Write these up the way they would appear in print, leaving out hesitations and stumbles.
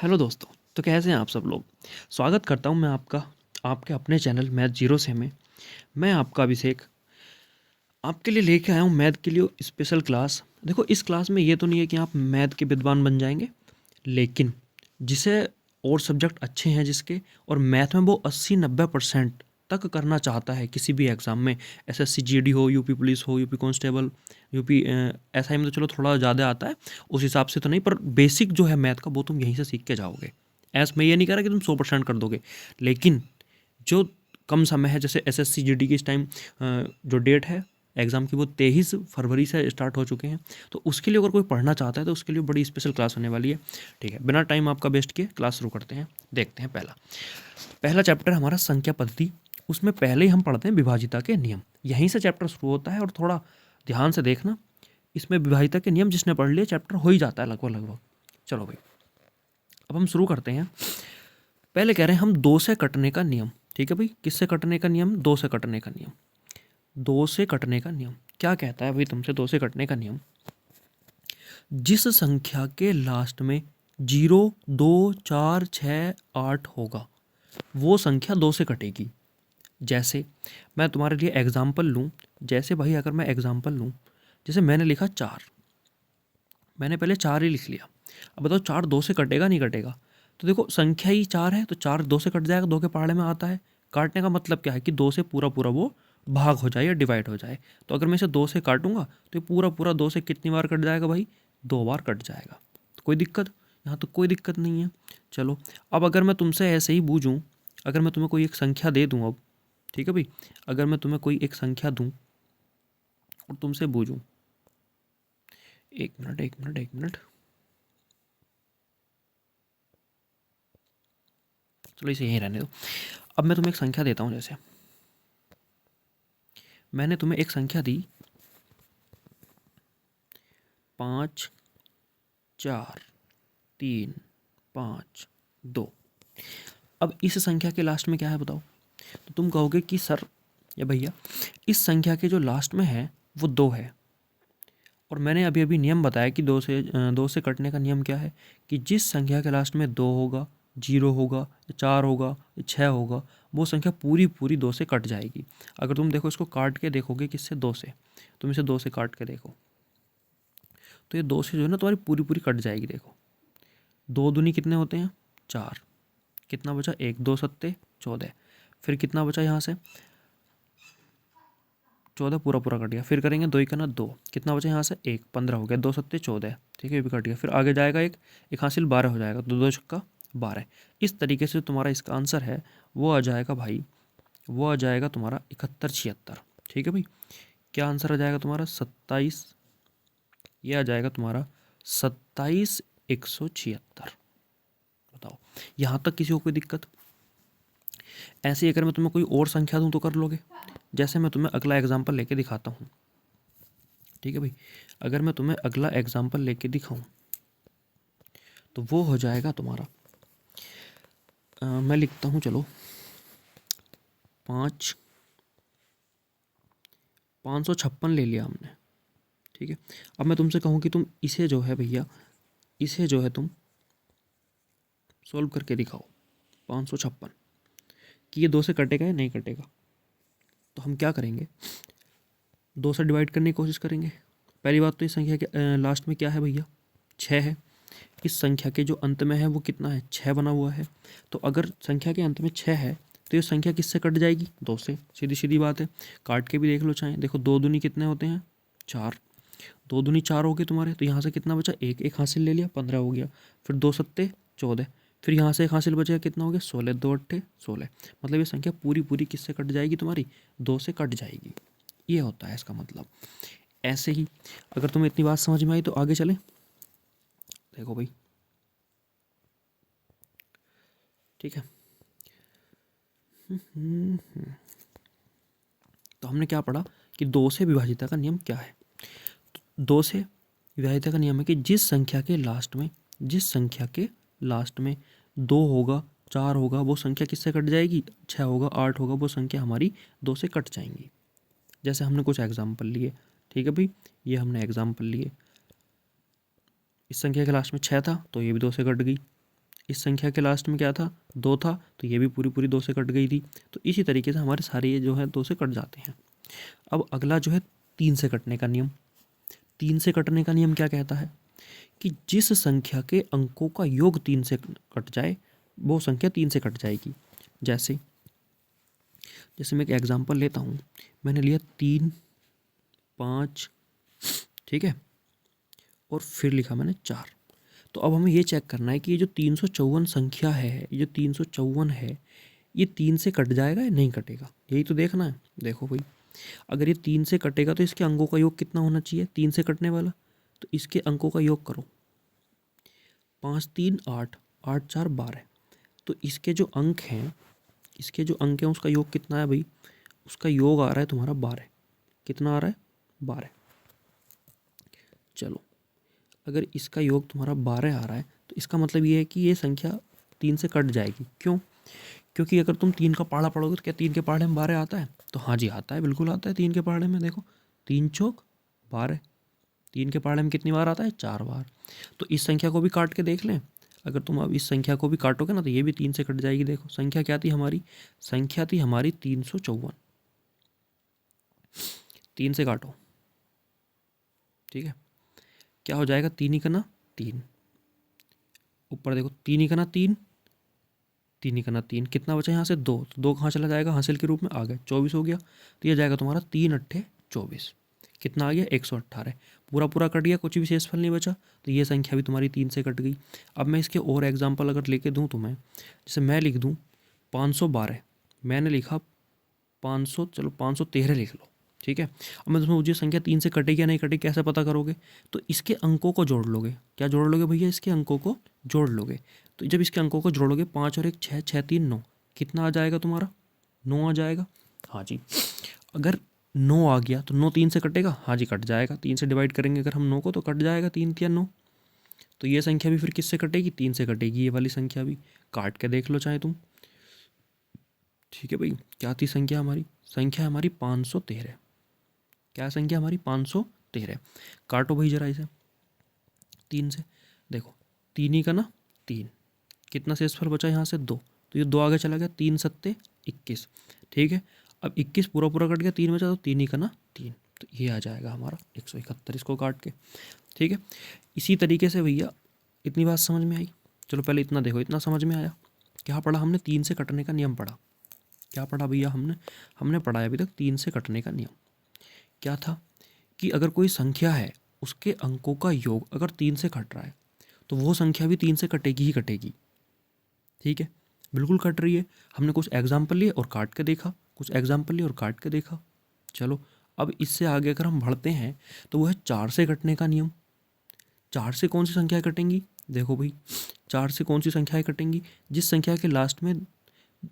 Hello दोस्तों। तो कैसे हैं आप सब लोग। स्वागत करता हूं मैं आपका आपके अपने चैनल मैथ जीरो से में। मैं आपका अभिषेक आपके लिए लेके आया हूं मैथ के लिए स्पेशल क्लास। देखो, इस क्लास में ये तो नहीं है कि आप मैथ के विद्वान बन जाएंगे, लेकिन जिसे और सब्जेक्ट अच्छे हैं जिसके, और मैथ में वो 80-90% तक करना चाहता है किसी भी एग्ज़ाम में, एसएससी जीडी हो, यूपी पुलिस हो, यूपी कांस्टेबल, यूपी एसआई में तो चलो थोड़ा ज़्यादा आता है, उस हिसाब से तो नहीं, पर बेसिक जो है मैथ का वो तुम यहीं से सीख के जाओगे। ऐसा मैं ये नहीं कह रहा कि तुम 100% कर दोगे, लेकिन जो कम समय है, जैसे एसएससी जीडी की इस टाइम जो डेट है एग्ज़ाम की वो 23 फरवरी से स्टार्ट हो चुके हैं, तो उसके लिए अगर कोई पढ़ना चाहता है तो उसके लिए बड़ी स्पेशल क्लास होने वाली है। ठीक है, बिना टाइम आपका वेस्ट किए क्लास शुरू करते हैं। देखते हैं पहला पहला चैप्टर हमारा संख्या पद्धति। उसमें पहले ही हम पढ़ते हैं विभाजिता के नियम। यहीं से चैप्टर शुरू होता है, और थोड़ा ध्यान से देखना, इसमें विभाजिता के नियम जिसने पढ़ लिया चैप्टर हो ही जाता है लगभग लगभग। चलो भाई, अब हम शुरू करते हैं। पहले कह रहे हैं हम दो से कटने का नियम। ठीक है भाई, किससे कटने का नियम? दो से कटने का नियम। दो से कटने का नियम क्या कहता है भाई तुमसे? दो से कटने का नियम, जिस संख्या के लास्ट में 0, 2, 4, 6, 8 होगा वो संख्या दो से कटेगी। जैसे मैं तुम्हारे लिए एग्जाम्पल लूँ, जैसे भाई अगर मैं एग्जाम्पल लूँ, जैसे मैंने लिखा 4, मैंने पहले 4 ही लिख लिया। अब बताओ 4 दो से कटेगा नहीं कटेगा? तो देखो, संख्या ही 4 है तो 4 दो से कट जाएगा, दो के पहाड़े में आता है। काटने का मतलब क्या है कि दो से पूरा पूरा वो भाग हो जाए या डिवाइड हो जाए। तो अगर मैं इसे दो से काटूंगा तो ये पूरा पूरा दो से कितनी बार कट जाएगा भाई? दो बार कट जाएगा। तो कोई दिक्कत? यहाँ तो कोई दिक्कत नहीं है। चलो, अब अगर मैं तुमसे ऐसे ही बूझूँ, अगर मैं तुम्हें कोई एक संख्या दे दूँ अब, ठीक है भाई, अगर मैं तुम्हें कोई एक संख्या दूँ और तुमसे बूझूँ, एक मिनट एक मिनट एक मिनट, चलो इसे यहीं रहने दो। अब मैं तुम्हें एक संख्या देता हूँ, जैसे मैंने तुम्हें एक संख्या दी 5, 4, 3, 5, 2। अब इस संख्या के लास्ट में क्या है बताओ? तो तुम कहोगे कि सर या भैया, इस संख्या के जो लास्ट में है वो 2 है, और मैंने अभी अभी नियम बताया कि दो से कटने का नियम क्या है कि जिस संख्या के लास्ट में 2 होगा, 0 होगा, 4 होगा, 6 होगा, वो संख्या पूरी पूरी 2 से कट जाएगी। अगर तुम देखो, इसको काट के देखोगे किससे? 2 से। तुम इसे 2 से काट के देखो तो ये 2 से जो है ना तुम्हारी पूरी पूरी कट जाएगी। देखो, 2 दूनी कितने होते हैं? 4। कितना बचा? 1, 2 सत्ते 14। फिर कितना बचा यहाँ से? 14 पूरा पूरा कट गया। फिर करेंगे 2 1 2, कितना बचा यहाँ से? 1, 15 हो गया। 2 सत्ते 14, ठीक है, ये भी कट गया। फिर आगे जाएगा एक हासिल 12 हो जाएगा, तो 2 छक्का 12। इस तरीके से तुम्हारा इसका आंसर है वो आ जाएगा भाई, वो आ जाएगा तुम्हारा 71 76। ठीक है भाई, क्या आंसर आ जाएगा तुम्हारा? 27। ये आ जाएगा तुम्हारा 27 176। बताओ, यहाँ तक किसी को कोई दिक्कत? ऐसे ही अगर मैं तुम्हें कोई और संख्या दूँ तो कर लोगे? जैसे मैं तुम्हें अगला एग्जाम्पल लेके दिखाता हूँ। ठीक है भाई, अगर मैं तुम्हें अगला एग्जाम्पल लेके दिखाऊं तो वो हो जाएगा तुम्हारा, मैं लिखता हूँ, चलो 556 ले लिया हमने। ठीक है, अब मैं तुमसे कहूँ कि तुम इसे जो है भैया, इसे जो है तुम सॉल्व करके दिखाओ 556, कि ये 2 से कटेगा या नहीं कटेगा। तो हम क्या करेंगे? 2 से डिवाइड करने की कोशिश करेंगे। पहली बात तो इस संख्या के लास्ट में क्या है भैया? 6 है। इस संख्या के जो अंत में है वो कितना है? 6 बना हुआ है। तो अगर संख्या के अंत में 6 है तो ये संख्या किससे कट जाएगी? 2 से। सीधी सीधी बात है, काट के भी देख लो चाहे। देखो, 2 दूनी कितने होते हैं? 4। 2 दूनी 4 हो गए तुम्हारे, तो यहाँ से कितना बचा? एक हासिल ले लिया, 15 हो गया। फिर 2 सत्ते 14, फिर यहाँ से एक हासिल बचेगा, कितना हो गया? 16। 2 अट्ठे 16। मतलब ये संख्या पूरी पूरी किससे कट जाएगी तुम्हारी? 2 से कट जाएगी। ये होता है इसका मतलब। ऐसे ही अगर तुम्हें इतनी बात समझ में आई तो आगे चलें। देखो भाई, ठीक है, तो हमने क्या पढ़ा कि 2 से विभाजिता का नियम क्या है? 2 से विभाजिता का नियम है कि जिस संख्या के लास्ट में, जिस संख्या के लास्ट में 2 होगा, 4 होगा, वो संख्या किससे कट जाएगी? 6 होगा, 8 होगा, वो संख्या हमारी 2 से कट जाएंगी। जैसे हमने कुछ एग्जाम्पल लिए। ठीक है भाई, ये हमने एग्जाम्पल लिए। इस संख्या के लास्ट में 6 था तो ये भी 2 से कट गई। इस संख्या के लास्ट में क्या था, 2 था, तो ये भी पूरी पूरी 2 से कट गई थी। तो इसी तरीके से हमारे सारे ये जो है 2 से कट जाते हैं। अब अगला जो है 3 से कटने का नियम। 3 से कटने का नियम क्या कहता है कि जिस संख्या के अंकों का योग 3 से कट जाए वो संख्या 3 से कट जाएगी। जैसे जैसे मैं एक एग्जांपल लेता हूँ, मैंने लिया 3, 5, ठीक है, और फिर लिखा मैंने 4। तो अब हमें ये चेक करना है कि ये जो 354 संख्या है, ये जो 354 है, ये 3 से कट जाएगा या नहीं कटेगा, यही तो देखना है। देखो भाई, अगर ये 3 से कटेगा तो इसके अंकों का योग कितना होना चाहिए, 3 से कटने वाला, तो इसके अंकों का योग करो, 5 3 8, 8 4 12। तो इसके जो अंक हैं, इसके जो अंक हैं उसका योग कितना है भाई, उसका योग आ रहा है तुम्हारा 12। कितना आ रहा है, 12। चलो, अगर इसका योग तुम्हारा 12 आ रहा है तो इसका मतलब ये है कि ये संख्या 3 से कट जाएगी। क्यों? क्योंकि अगर तुम 3 का पहाड़ा पढ़ोगे तो क्या 3 के पहाड़े में 12 आता है? तो हाँ जी आता है, बिल्कुल आता है 3 के पहाड़े में। देखो 3 चौक 12, 3 के पहाड़े में कितनी बार आता है, 4 बार। तो इस संख्या को भी काट के देख लें, अगर तुम अब इस संख्या को भी काटोगे ना तो ये भी 3 से कट जाएगी। देखो संख्या क्या थी हमारी, संख्या थी हमारी 354। 3 से काटो, ठीक है, क्या हो जाएगा, 3 ही का ना 3, ऊपर देखो 3 ही का ना 3, 3 ही का ना 3, कितना बचा यहाँ से 2, तो 2 कहाँ चला जाएगा, हासिल के रूप में आ गए, 24 हो गया। तो ये जाएगा तुम्हारा 3 अट्ठे 24, कितना आ गया 118। पूरा पूरा कट गया, कुछ भी शेषफल नहीं बचा, तो ये संख्या भी तुम्हारी 3 से कट गई। अब मैं इसके और एग्जाम्पल अगर लेके दूँ तुम्हें, जैसे मैं लिख दूँ 512, मैंने लिखा 500, चलो 513 लिख लो, ठीक है। अब मैं तुम्हें मुझे संख्या 3 से कटेगी या नहीं कटेगी कैसे पता करोगे, तो इसके अंकों को जोड़ लोगे। क्या जोड़ लोगे भैया, इसके अंकों को जोड़ लोगे। तो जब इसके अंकों को जोड़ोगे 5 और 1 6, 6 3 9, कितना आ जाएगा तुम्हारा, 9 आ जाएगा। हाँ जी, अगर 9 आ गया तो 9 3 से कटेगा, हाँ जी कट जाएगा। 3 से डिवाइड करेंगे अगर हम 9 को तो कट जाएगा, 3 3 9। तो ये संख्या भी फिर किससे कटेगी, 3 से कटेगी। ये वाली संख्या भी काट के देख लो चाहे तुम, ठीक है भाई। क्या थी संख्या हमारी, संख्या हमारी 513। क्या संख्या हमारी 513। काटो भाई जरा इसे 3 से, देखो 3 ही का ना 3, कितना शेषफल बचा यहाँ से 2, तो ये 2 आगे चला गया, 3 सत्ते 21, ठीक है। अब 21 पूरा पूरा कट गया, 3 बचा, तो 3 ही का ना 3, तो ये आ जाएगा हमारा 171 इसको काट के, ठीक है। इसी तरीके से भैया इतनी बात समझ में आई। चलो पहले इतना देखो, इतना समझ में आया। क्या पढ़ा हमने, 3 से कटने का नियम पढ़ा। क्या पढ़ा भैया हमने, हमने पढ़ा है अभी तक 3 से कटने का नियम। क्या था कि अगर कोई संख्या है उसके अंकों का योग अगर 3 से कट रहा है तो वो संख्या भी 3 से कटेगी ही कटेगी, ठीक है, बिल्कुल कट रही है। हमने कुछ एग्जाम्पल लिए और काट के देखा, कुछ एग्जाम्पल लिए और काट के देखा। चलो अब इससे आगे अगर हम बढ़ते हैं तो वो है 4 से कटने का नियम। 4 से कौन सी संख्याएं कटेंगी, देखो भाई 4 से कौन सी संख्याएं कटेंगी, जिस संख्या के लास्ट में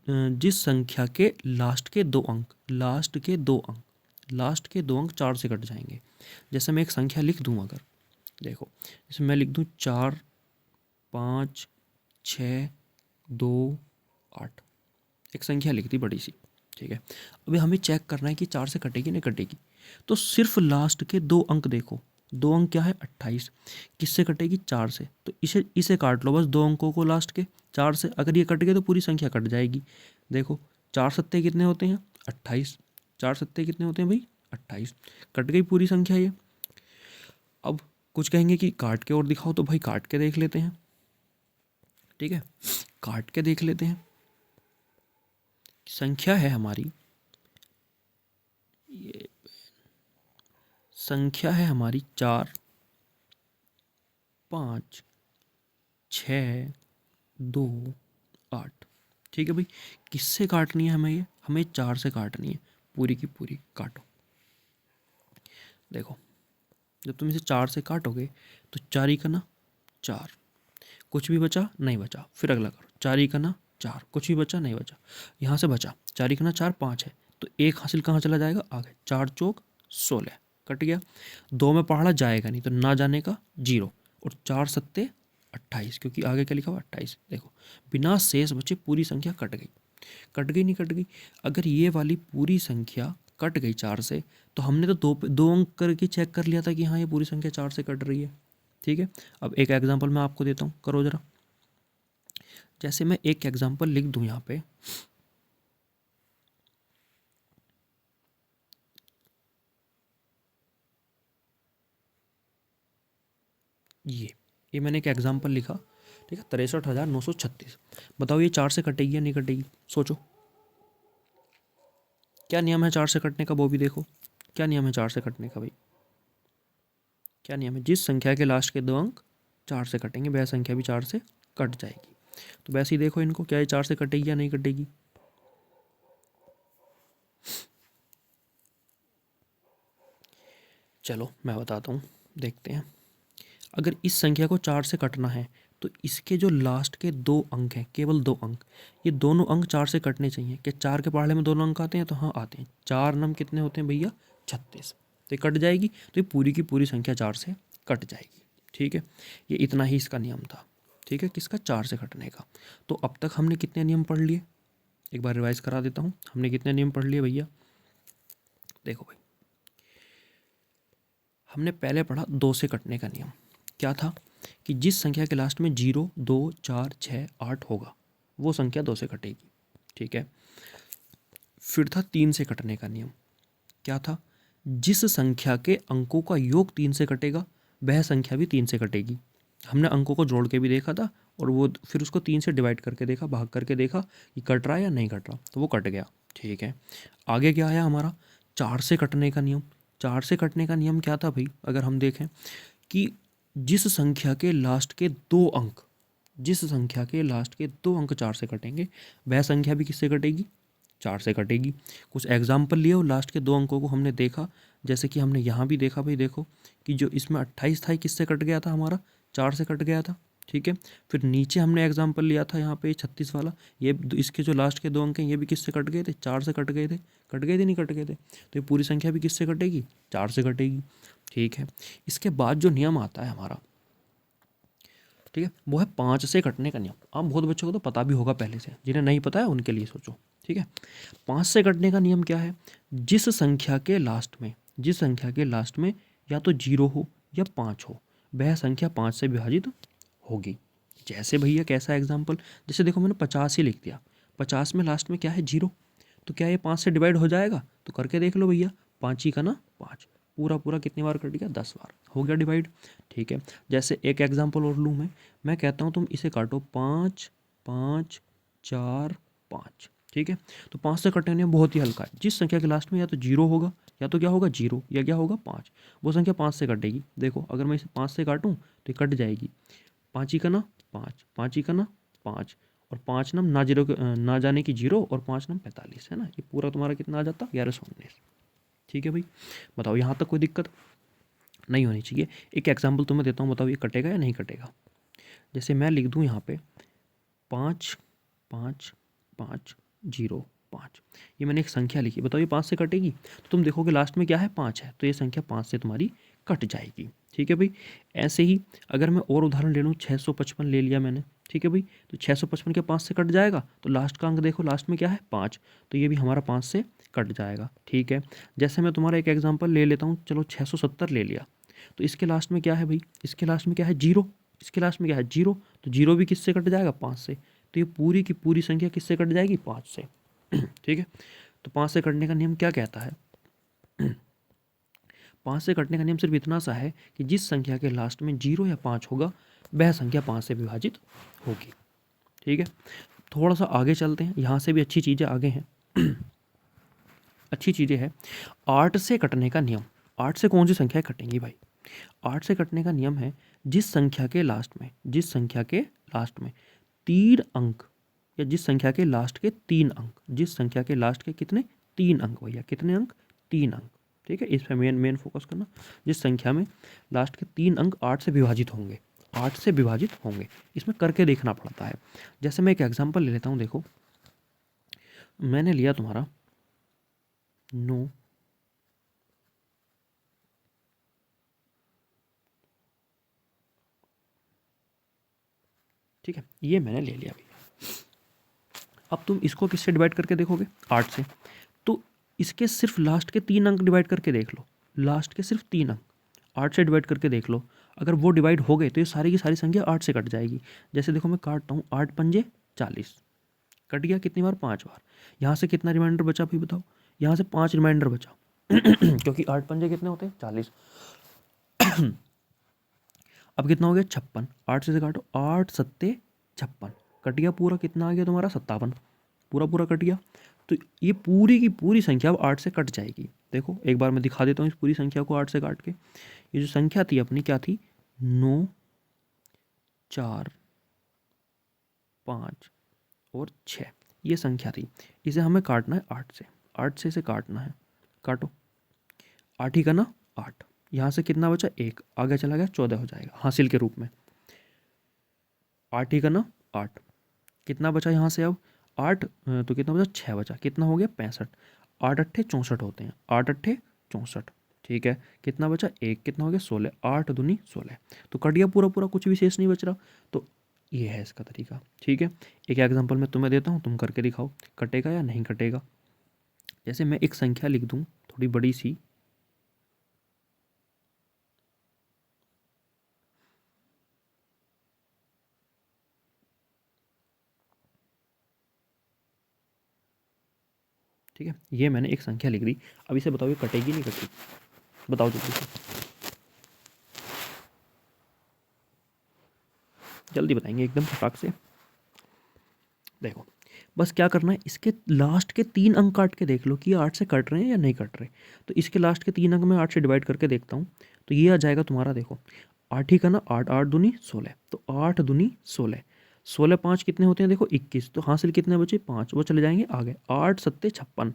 जिस संख्या के लास्ट के 2 अंक, लास्ट के 2 अंक, लास्ट के 2 अंक 4 से कट जाएंगे। जैसे मैं एक संख्या लिख दूं, अगर देखो जैसे मैं लिख दूं 4 5 6 2 8, एक संख्या लिख दी बड़ी सी, ठीक है। अभी हमें चेक करना है कि 4 से कटेगी नहीं कटेगी। तो सिर्फ लास्ट के 2 अंक देखो, 2 अंक क्या है 28, किससे कटेगी 4 से। तो इसे इसे काट लो बस 2 अंकों को लास्ट के 4 से, अगर ये कट गए तो पूरी संख्या कट जाएगी। देखो 4 सत्ते कितने होते हैं 28, 4 सत्ते कितने होते हैं भाई 28, कट गई पूरी संख्या ये। अब कुछ कहेंगे कि काट के और दिखाओ, तो भाई काट के देख लेते हैं, ठीक है, काट के देख लेते हैं। संख्या है हमारी, ये संख्या है हमारी 4 5 6 2 8, ठीक है भाई। किससे काटनी है हमें ये, हमें 4 से काटनी है, पूरी की पूरी काटो। देखो जब तुम इसे 4 से काटोगे तो 4 ही का ना 4, कुछ भी बचा नहीं बचा, फिर अगला करो 4 ही का ना 4, कुछ भी बचा नहीं बचा, यहाँ से बचा 4 ही का ना 4 5 है, तो एक हासिल कहाँ चला जाएगा आगे, 4 चौक 16 कट गया। 2 में पहाड़ा जाएगा नहीं तो ना जाने का 0, और 4 सत्ते 28, क्योंकि आगे क्या लिखा हुआ 28। देखो बिना शेष बचे पूरी संख्या कट गई, कट गई नहीं कट गई। अगर ये वाली पूरी संख्या कट गई 4 से, तो हमने तो दो अंक करके चेक कर लिया था कि हाँ ये पूरी संख्या 4 से कट रही है, ठीक है। अब एक एग्जांपल मैं आपको देता हूँ, करो जरा। जैसे मैं एक एग्जांपल लिख दूं यहाँ पे, ये मैंने एक एग्जांपल लिखा, ठीक है, 63,936। बताओ ये 4 से कटेगी या नहीं कटेगी? सोचो, क्या नियम है 4 से कटने का, वो भी देखो। क्या नियम है 4 से कटने का भाई? क्या नियम है? जिस संख्या के लास्ट के 2 अंक 4 से कटेंगे वह संख्या भी 4 से कट जाएगी। तो वैसे ही देखो इनको, क्या ये 4 से कटेगी या नहीं कटेगी? चलो मैं बताता हूँ, देखते हैं। अगर इस संख्या को 4 से कटना है तो इसके जो लास्ट के 2 अंक हैं, केवल 2 अंक, ये दोनों अंक 4 से कटने चाहिए। क्या 4 के पहाड़े में दोनों अंक आते हैं? तो हाँ आते हैं। 4 नम कितने होते हैं भैया? 36। तो ये कट जाएगी, तो ये पूरी की पूरी संख्या 4 से कट जाएगी। ठीक है, ये इतना ही इसका नियम था। ठीक है, किसका? 4 से कटने का। तो अब तक हमने कितने नियम पढ़ लिए? एक बार रिवाइज करा देता हूँ, हमने कितने नियम पढ़ लिए भैया? देखो भाई, हमने पहले पढ़ा 2 से कटने का नियम। क्या था? कि जिस संख्या के लास्ट में 0, 2, 4, 6, 8 होगा वो संख्या 2 से कटेगी। ठीक है, फिर था 3 से कटने का नियम। क्या था? जिस संख्या के अंकों का योग 3 से कटेगा वह संख्या भी 3 से कटेगी। हमने अंकों को जोड़ के भी देखा था और वो फिर उसको 3 से डिवाइड करके देखा, भाग करके देखा कि कट रहा है या नहीं कट रहा, तो वो कट गया। ठीक है, आगे क्या आया हमारा? 4 से कटने का नियम। 4 से कटने का नियम क्या था भाई? अगर हम देखें कि जिस संख्या के लास्ट के 2 अंक, जिस संख्या के लास्ट के 2 अंक 4 से कटेंगे वह संख्या भी किससे कटेगी? 4 से कटेगी। कुछ एग्जाम्पल लिए और लास्ट के 2 अंकों को हमने देखा, जैसे कि हमने यहाँ भी देखा भाई, देखो कि जो इसमें 28 था किससे कट गया था हमारा? 4 से कट गया था। ठीक है, फिर नीचे हमने एग्जाम्पल लिया था यहाँ पे 36 वाला, ये इसके जो लास्ट के 2 अंक हैं ये भी किससे कट गए थे? 4 से कट गए थे। कट गए थे नहीं कट गए थे? तो ये पूरी संख्या भी किससे कटेगी? 4 से कटेगी। ठीक है, इसके बाद जो नियम आता है हमारा, ठीक है, वो है 5 से कटने का नियम। अब बहुत बच्चों को तो पता भी होगा पहले से, जिन्हें नहीं पता है उनके लिए सोचो। ठीक है, 5 से कटने का नियम क्या है? जिस संख्या के लास्ट में, जिस संख्या के लास्ट में या तो 0 हो या 5 हो वह संख्या 5 से विभाजित होगी। जैसे भैया कैसा एग्जाम्पल? जैसे देखो मैंने 50 ही लिख दिया, 50 में लास्ट में क्या है? 0। तो क्या ये 5 से डिवाइड हो जाएगा? तो करके देख लो भैया, 5 ही का ना 5, पूरा पूरा कितनी बार कट गया? 10 बार, हो गया डिवाइड। ठीक है, जैसे एक एग्जांपल और लूँ मैं कहता हूँ तुम इसे काटो 5, 5, 4, 5। ठीक है, तो 5 से कटने में बहुत ही हल्का है। जिस संख्या के लास्ट में या तो 0 होगा या तो क्या होगा? 0, या क्या होगा? 5, वो संख्या 5 से कटेगी। देखो अगर मैं इसे 5 से काटूँ तो ये कट जाएगी। 5 ही का ना 5, 5 ही का ना 5, और 5 नम ना 0 ना जाने की 0, और 5 नम 45 है ना, ये पूरा तुम्हारा कितना आ जाता? 1119। ठीक है भाई, बताओ यहाँ तक कोई दिक्कत नहीं होनी चाहिए। एक एग्जाम्पल तुम्हें देता हूँ, बताओ ये कटेगा या नहीं कटेगा? जैसे मैं लिख दूँ यहाँ पे 5, 5, 5, 0, 5, ये मैंने एक संख्या लिखी, बताओ ये 5 से कटेगी? तो तुम देखोगे लास्ट में क्या है? 5 है, तो ये संख्या 5 से तुम्हारी कट जाएगी। ठीक है भाई, ऐसे ही अगर मैं और उदाहरण ले लूँ, 655 ले लिया मैंने। ठीक है भाई, तो 655 के 5 से कट जाएगा, तो लास्ट का अंक देखो, लास्ट में क्या है? 5, तो ये भी हमारा 5 से कट जाएगा। ठीक है, जैसे मैं तुम्हारा एक एग्जांपल ले लेता हूँ, चलो 670 ले लिया, तो इसके लास्ट में क्या है भाई? इसके लास्ट में क्या है? 0। इसके लास्ट में क्या है? 0, तो 0 भी किससे कट जाएगा? 5 से। तो ये पूरी की पूरी संख्या किससे कट जाएगी? 5 से। ठीक है, तो 5 से कटने का नियम क्या कहता है? 5 से कटने का नियम सिर्फ इतना सा है कि जिस संख्या के लास्ट में 0 या 5 होगा वह संख्या 5 से विभाजित होगी। ठीक है, थोड़ा सा आगे चलते हैं, यहाँ से भी अच्छी चीज़ें आगे हैं। अच्छी चीज़ें हैं। 8 से कटने का नियम। 8 से कौन सी संख्याएं कटेंगी भाई? 8 से कटने का नियम है जिस संख्या के लास्ट में, जिस संख्या के लास्ट में 3 अंक, या जिस संख्या के लास्ट के 3 अंक, जिस संख्या के लास्ट के कितने? 3 अंक भैया, कितने अंक? 3 अंक। ठीक है, इस पर मेन फोकस करना। जिस संख्या में लास्ट के 3 अंक 8 से विभाजित होंगे, 8 से विभाजित होंगे, इसमें करके देखना पड़ता है। जैसे मैं एक एग्जांपल ले लेता हूँ, देखो मैंने लिया तुम्हारा 9, ठीक है, ये मैंने ले लिया भैया। अब तुम इसको किससे डिवाइड करके देखोगे? 8 से। तो इसके सिर्फ लास्ट के 3 अंक डिवाइड करके देख लो, लास्ट के सिर्फ 3 अंक 8 से डिवाइड करके देख लो। अगर वो डिवाइड हो गए तो ये सारी की सारी संख्या 8 से कट जाएगी। जैसे देखो मैं काटता हूँ, 8 पंजे 40, कट गया कितनी बार, 5 बार। यहाँ से कितना रिमाइंडर बचा भाई बताओ, यहाँ से 5 रिमाइंडर बचा क्योंकि 8 पंजे कितने होते हैं, 40। अब कितना हो गया, 56, 8 से काटो, 8 सत्ते 56, कट गया पूरा, कितना आ गया तुम्हारा, 57, पूरा पूरा कट गया। तो ये पूरी की पूरी संख्या अब 8 से कट जाएगी। देखो एक बार मैं दिखा देता हूँ इस पूरी संख्या को 8 से काट के। ये जो संख्या थी अपनी क्या थी, 9 4 5 और 6, ये संख्या थी। इसे हमें काटना है 8 से, 8 से इसे काटना है, काटो, 8 ही का ना 8, यहाँ से कितना बचा, 1, आगे चला गया 14 हो जाएगा हासिल के रूप में। 8 ही का ना 8, कितना बचा यहाँ से अब 8, तो कितना बचा, 6 बचा, कितना हो गया 65, 8 अट्ठे 64 होते हैं, 8 अट्ठे 64, ठीक है। कितना बचा 1, कितना हो गया 16, 8 दूनी 16, तो कट गया पूरा पूरा, कुछ भी शेष नहीं बच रहा। तो ये है इसका तरीका, ठीक है। एक एग्जांपल मैं तुम्हें देता हूँ, तुम करके दिखाओ कटेगा या नहीं कटेगा। जैसे मैं एक संख्या लिख दूँ थोड़ी बड़ी सी, ठीक है, ये मैंने एक संख्या लिख दी। अब इसे बताओ ये कटेगी नहीं कटेगी, बताओ जल्दी से, जल्दी बताएंगे एकदम फटाक से। देखो बस क्या करना है, इसके लास्ट के 3 अंक काट के देख लो कि ये 8 से कट रहे हैं या नहीं कट रहे। तो इसके लास्ट के 3 अंक मैं 8 से डिवाइड करके देखता हूँ, तो ये आ जाएगा तुम्हारा, देखो 8 ही का ना 8, 8 दूनी 16, तो 8 दूनी 16, 16 5 कितने होते हैं देखो 21, तो हासिल कितने बचे 5, वो चले जाएंगे आगे, 8 सत्ते 56,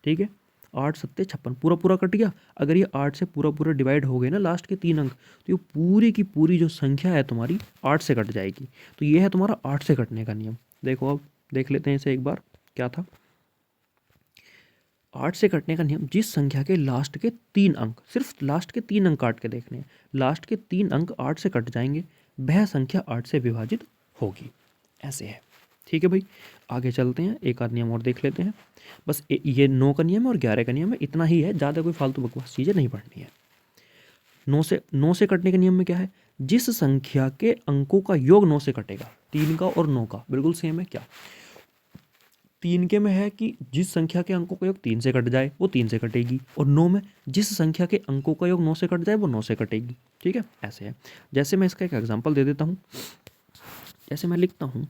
ठीक है, 8 सत्ते 56, पूरा पूरा कट गया। अगर ये 8 से पूरा पूरा डिवाइड हो गए ना लास्ट के 3 अंक, तो ये पूरी की पूरी जो संख्या है तुम्हारी 8 से कट जाएगी। तो ये है तुम्हारा 8 से कटने का नियम। देखो अब देख लेते हैं इसे एक बार, क्या था 8 से कटने का नियम, जिस संख्या के लास्ट के 3 अंक, सिर्फ लास्ट के 3 अंक काट के देखने हैं, लास्ट के 3 अंक 8 से कट जाएंगे, वह संख्या 8 से विभाजित होगी, ऐसे है, ठीक है भाई। आगे चलते हैं, एक आध नियम और देख लेते हैं। बस ये 9 का नियम है और 11 का नियम है, इतना ही है, ज़्यादा कोई फालतू बकवास चीज़ें नहीं पढ़नी है। 9 से कटने के नियम में क्या है, जिस संख्या के अंकों का योग 9 से कटेगा, 3 का और 9 का बिल्कुल सेम है क्या, 3 के में है कि जिस संख्या के अंकों का योग 3 से कट जाए वो 3 से कटेगी, और 9 में जिस संख्या के अंकों का योग 9 से कट जाए वो 9 से कटेगी, ठीक है, ऐसे है। जैसे मैं इसका एक एग्जांपल दे देता हूँ, जैसे मैं लिखता हूँ,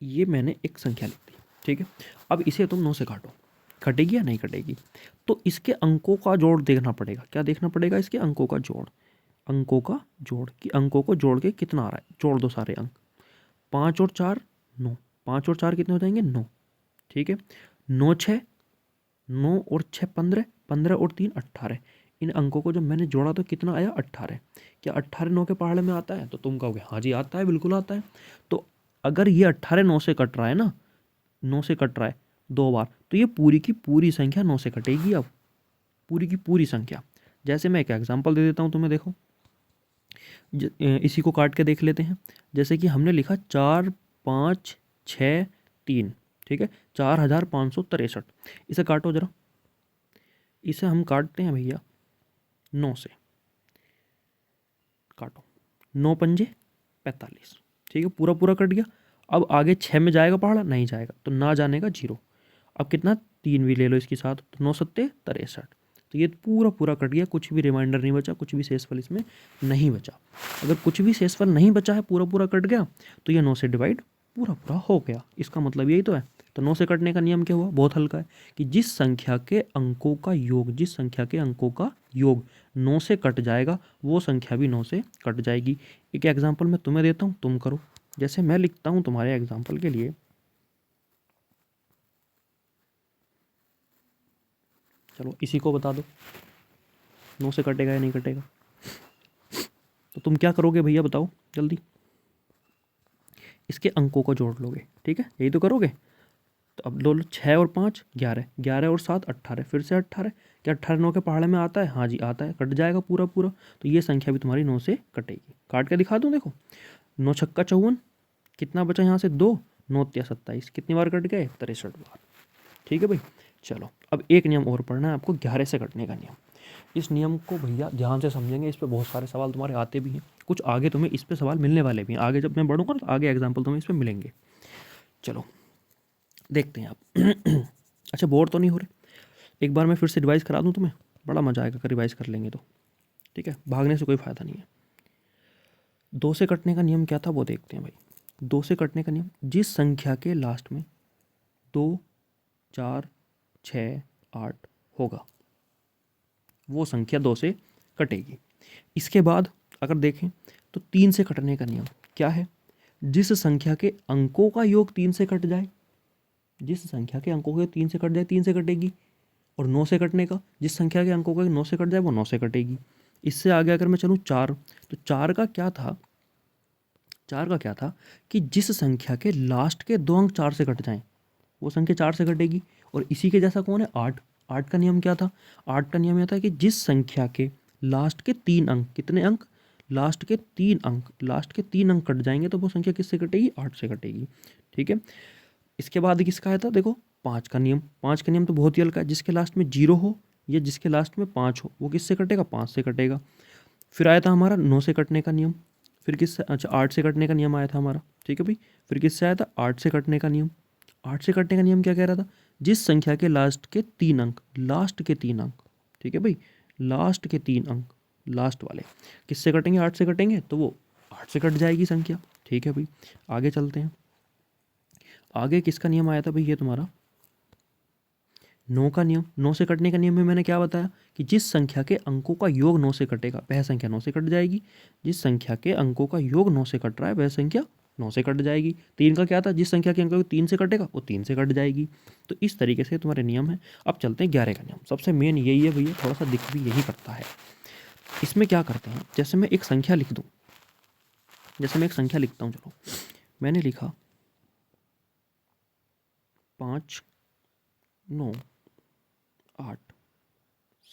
ये मैंने एक संख्या लिख दी, ठीक है। अब इसे तुम 9 से काटो, कटेगी या नहीं कटेगी, तो इसके अंकों का जोड़ देखना पड़ेगा, क्या देखना पड़ेगा, इसके अंकों का जोड़, अंकों का जोड़, कि अंकों को जोड़ के कितना आ रहा है, जोड़ दो सारे अंक, 5 और 4 9, 5 और 4 कितने हो जाएंगे 9, ठीक है, 9 6, 9 और 6 15, 15 और 3 18, इन अंकों को जब मैंने जोड़ा तो कितना आया 18। क्या 18 9 के पहाड़े में आता है, तो तुम कहोगे हाँ जी आता है, बिल्कुल आता है। तो अगर ये 18 9 से कट रहा है ना, 9 से कट रहा है 2 बार, तो ये पूरी की पूरी संख्या 9 से कटेगी, अब पूरी की पूरी संख्या। जैसे मैं एक एग्जांपल दे देता हूँ तुम्हें, देखो इसी को काट के देख लेते हैं। जैसे कि हमने लिखा 4 5 6 3, ठीक है, 4563, इसे काटो जरा, इसे हम काटते हैं भैया 9 से, काटो, 9 पंजे 45, ठीक है, पूरा पूरा कट गया। अब आगे 6 में जाएगा पहाड़ा, नहीं जाएगा, तो ना जाने का 0। अब कितना 3 भी ले लो इसके साथ, तो 9 सत्ते 63, तो ये पूरा पूरा कट गया, कुछ भी रिमाइंडर नहीं बचा, कुछ भी शेषफल इसमें नहीं बचा। अगर कुछ भी शेषफल नहीं बचा है, पूरा पूरा कट गया, तो ये 9 से डिवाइड पूरा पूरा हो गया, इसका मतलब यही तो है। तो 9 से कटने का नियम क्या हुआ, बहुत हल्का है, कि जिस संख्या के अंकों का योग, जिस संख्या के अंकों का योग 9 से कट जाएगा, वो संख्या भी 9 से कट जाएगी। एक एग्जाम्पल मैं तुम्हें देता हूँ, तुम करो। जैसे मैं लिखता हूँ तुम्हारे एग्जाम्पल के लिए, चलो इसी को बता दो 9 से कटेगा या नहीं कटेगा, तो तुम क्या करोगे भैया बताओ जल्दी, इसके अंकों को जोड़ लोगे, ठीक है, यही तो करोगे। तो अब लो 6 और 5 11, 11 और 7 18, फिर से 18, क्या 18 9 के पहाड़े में आता है, हाँ जी आता है, कट जाएगा पूरा पूरा, तो ये संख्या भी तुम्हारी 9 से कटेगी। काट के दिखा दूँ, देखो 9 छक्का 54, कितना बचा यहाँ से 2, 9 तिया 27, कितनी बार कट गए 63 बार, ठीक है भाई। चलो अब एक नियम और पढ़ना है आपको, 11 से कटने का नियम। इस नियम को भैया ध्यान से समझेंगे, इस पे बहुत सारे सवाल तुम्हारे आते भी हैं, कुछ आगे तुम्हें इस पे सवाल मिलने वाले भी हैं, आगे जब मैं बढ़ूंगा तो आगे एग्जाम्पल तुम्हें इस पे मिलेंगे। चलो देखते हैं आप। अच्छा बोर तो नहीं हो रहे? एक बार मैं फिर से रिवाइज करा दूं तुम्हें, बड़ा मजा आएगा अगर रिवाइज कर लेंगे तो। ठीक है, भागने से कोई फ़ायदा नहीं है। 2 से कटने का नियम क्या था वो देखते हैं भाई। 2 से कटने का नियम, जिस संख्या के लास्ट में 2, 4, 6, 8 होगा वो संख्या 2 से कटेगी। इसके बाद अगर देखें तो 3 से कटने का नियम क्या है? जिस संख्या के अंकों का योग 3 से कट जाए, जिस संख्या के अंकों के 3 से कट जाए 3 से कटेगी। और 9 से कटने का, जिस संख्या के अंकों का 9 से कट जाए वो 9 से कटेगी। इससे आगे अगर मैं चलूँ 4, तो 4 का क्या था? 4 का क्या था कि जिस संख्या के लास्ट के 2 अंक 4 से कट जाएं वो संख्या 4 से कटेगी। और इसी के जैसा कौन है? 8। 8 का नियम क्या था? 8 का नियम यह था कि जिस संख्या के लास्ट के 3 अंक, कितने अंक? लास्ट के 3 अंक, लास्ट के 3 अंक कट जाएंगे तो वो संख्या किससे कटेगी? 8 से कटेगी। ठीक है, इसके बाद किसका आया था? देखो 5 का नियम। 5 का नियम तो बहुत ही हल्का है, जिसके लास्ट में 0 हो या जिसके लास्ट में 5 हो वो किससे कटेगा? 5 से कटेगा। फिर आया था हमारा 9 से कटने का नियम। फिर किससे? अच्छा 8 से कटने का नियम आया था हमारा। ठीक है भाई, फिर किससे आया था? 8 से कटने का नियम। 8 से कटने का नियम क्या कह रहा था? जिस संख्या के लास्ट के 3 अंक, लास्ट के 3 अंक, ठीक है भाई, लास्ट के 3 अंक, लास्ट वाले किससे कटेंगे? 8 से कटेंगे तो वो 8 से कट जाएगी संख्या। ठीक है भाई, आगे चलते हैं। आगे किसका नियम आया था भाई? ये तुम्हारा 9 का नियम। 9 से कटने का नियम में मैंने क्या बताया कि जिस संख्या के अंकों का योग 9 से कटेगा वह संख्या 9 से कट जाएगी। जिस संख्या के अंकों का योग 9 से कट रहा है वह संख्या 9 से कट जाएगी। 3 का क्या था? जिस संख्या के अंकों 3 से कटेगा वो 3 से कट जाएगी। तो इस तरीके से तुम्हारे नियम है। अब चलते हैं 11 का नियम। सबसे मेन यही है भैया, थोड़ा सा दिख भी यही करता है। इसमें क्या करते हैं, जैसे मैं एक संख्या लिख दूँ, जैसे मैं एक संख्या लिखता हूँ, चलो मैंने लिखा 5, 9, 8,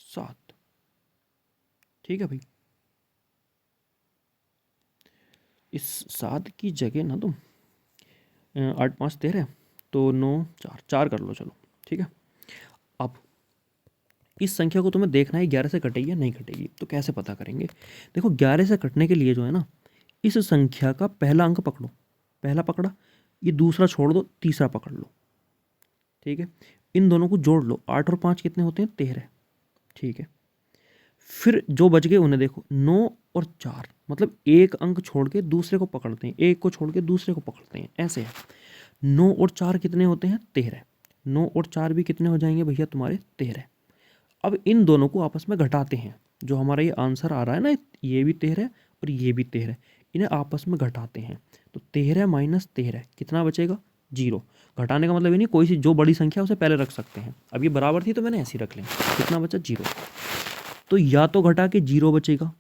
7। ठीक है भाई, इस 7 की जगह ना तुम 8, 5, 13 तो 9, 4, 4 कर लो, चलो ठीक है। अब इस संख्या को तुम्हें देखना है 11 से कटेगी या नहीं कटेगी। तो कैसे पता करेंगे? देखो 11 से कटने के लिए जो है ना, इस संख्या का पहला अंक पकड़ो, पहला पकड़ा, ये दूसरा छोड़ दो, तीसरा पकड़ लो। ठीक है, इन दोनों को जोड़ लो, 8 और 5 कितने होते हैं? 13। ठीक है, फिर जो बच गए उन्हें देखो, 9 और 4, मतलब एक अंक छोड़ के दूसरे को पकड़ते हैं, एक को छोड़ के दूसरे को पकड़ते हैं, ऐसे है। 9 और 4 कितने होते हैं? 13। 9 और 4 भी कितने हो जाएंगे भैया तुम्हारे? 13। अब इन दोनों को आपस में घटाते हैं, जो हमारा ये आंसर आ रहा है ना, ये भी 13 और ये भी 13, इन्हें आपस में घटाते हैं। तो 13 माइनस 13 कितना बचेगा? 0। घटाने का मतलब ये नहीं, कोई सी जो बड़ी संख्या उसे पहले रख सकते हैं। अब ये बराबर थी तो मैंने ऐसे ही रख लें। कितना बचा? 0। तो या तो घटा के 0 बचेगा,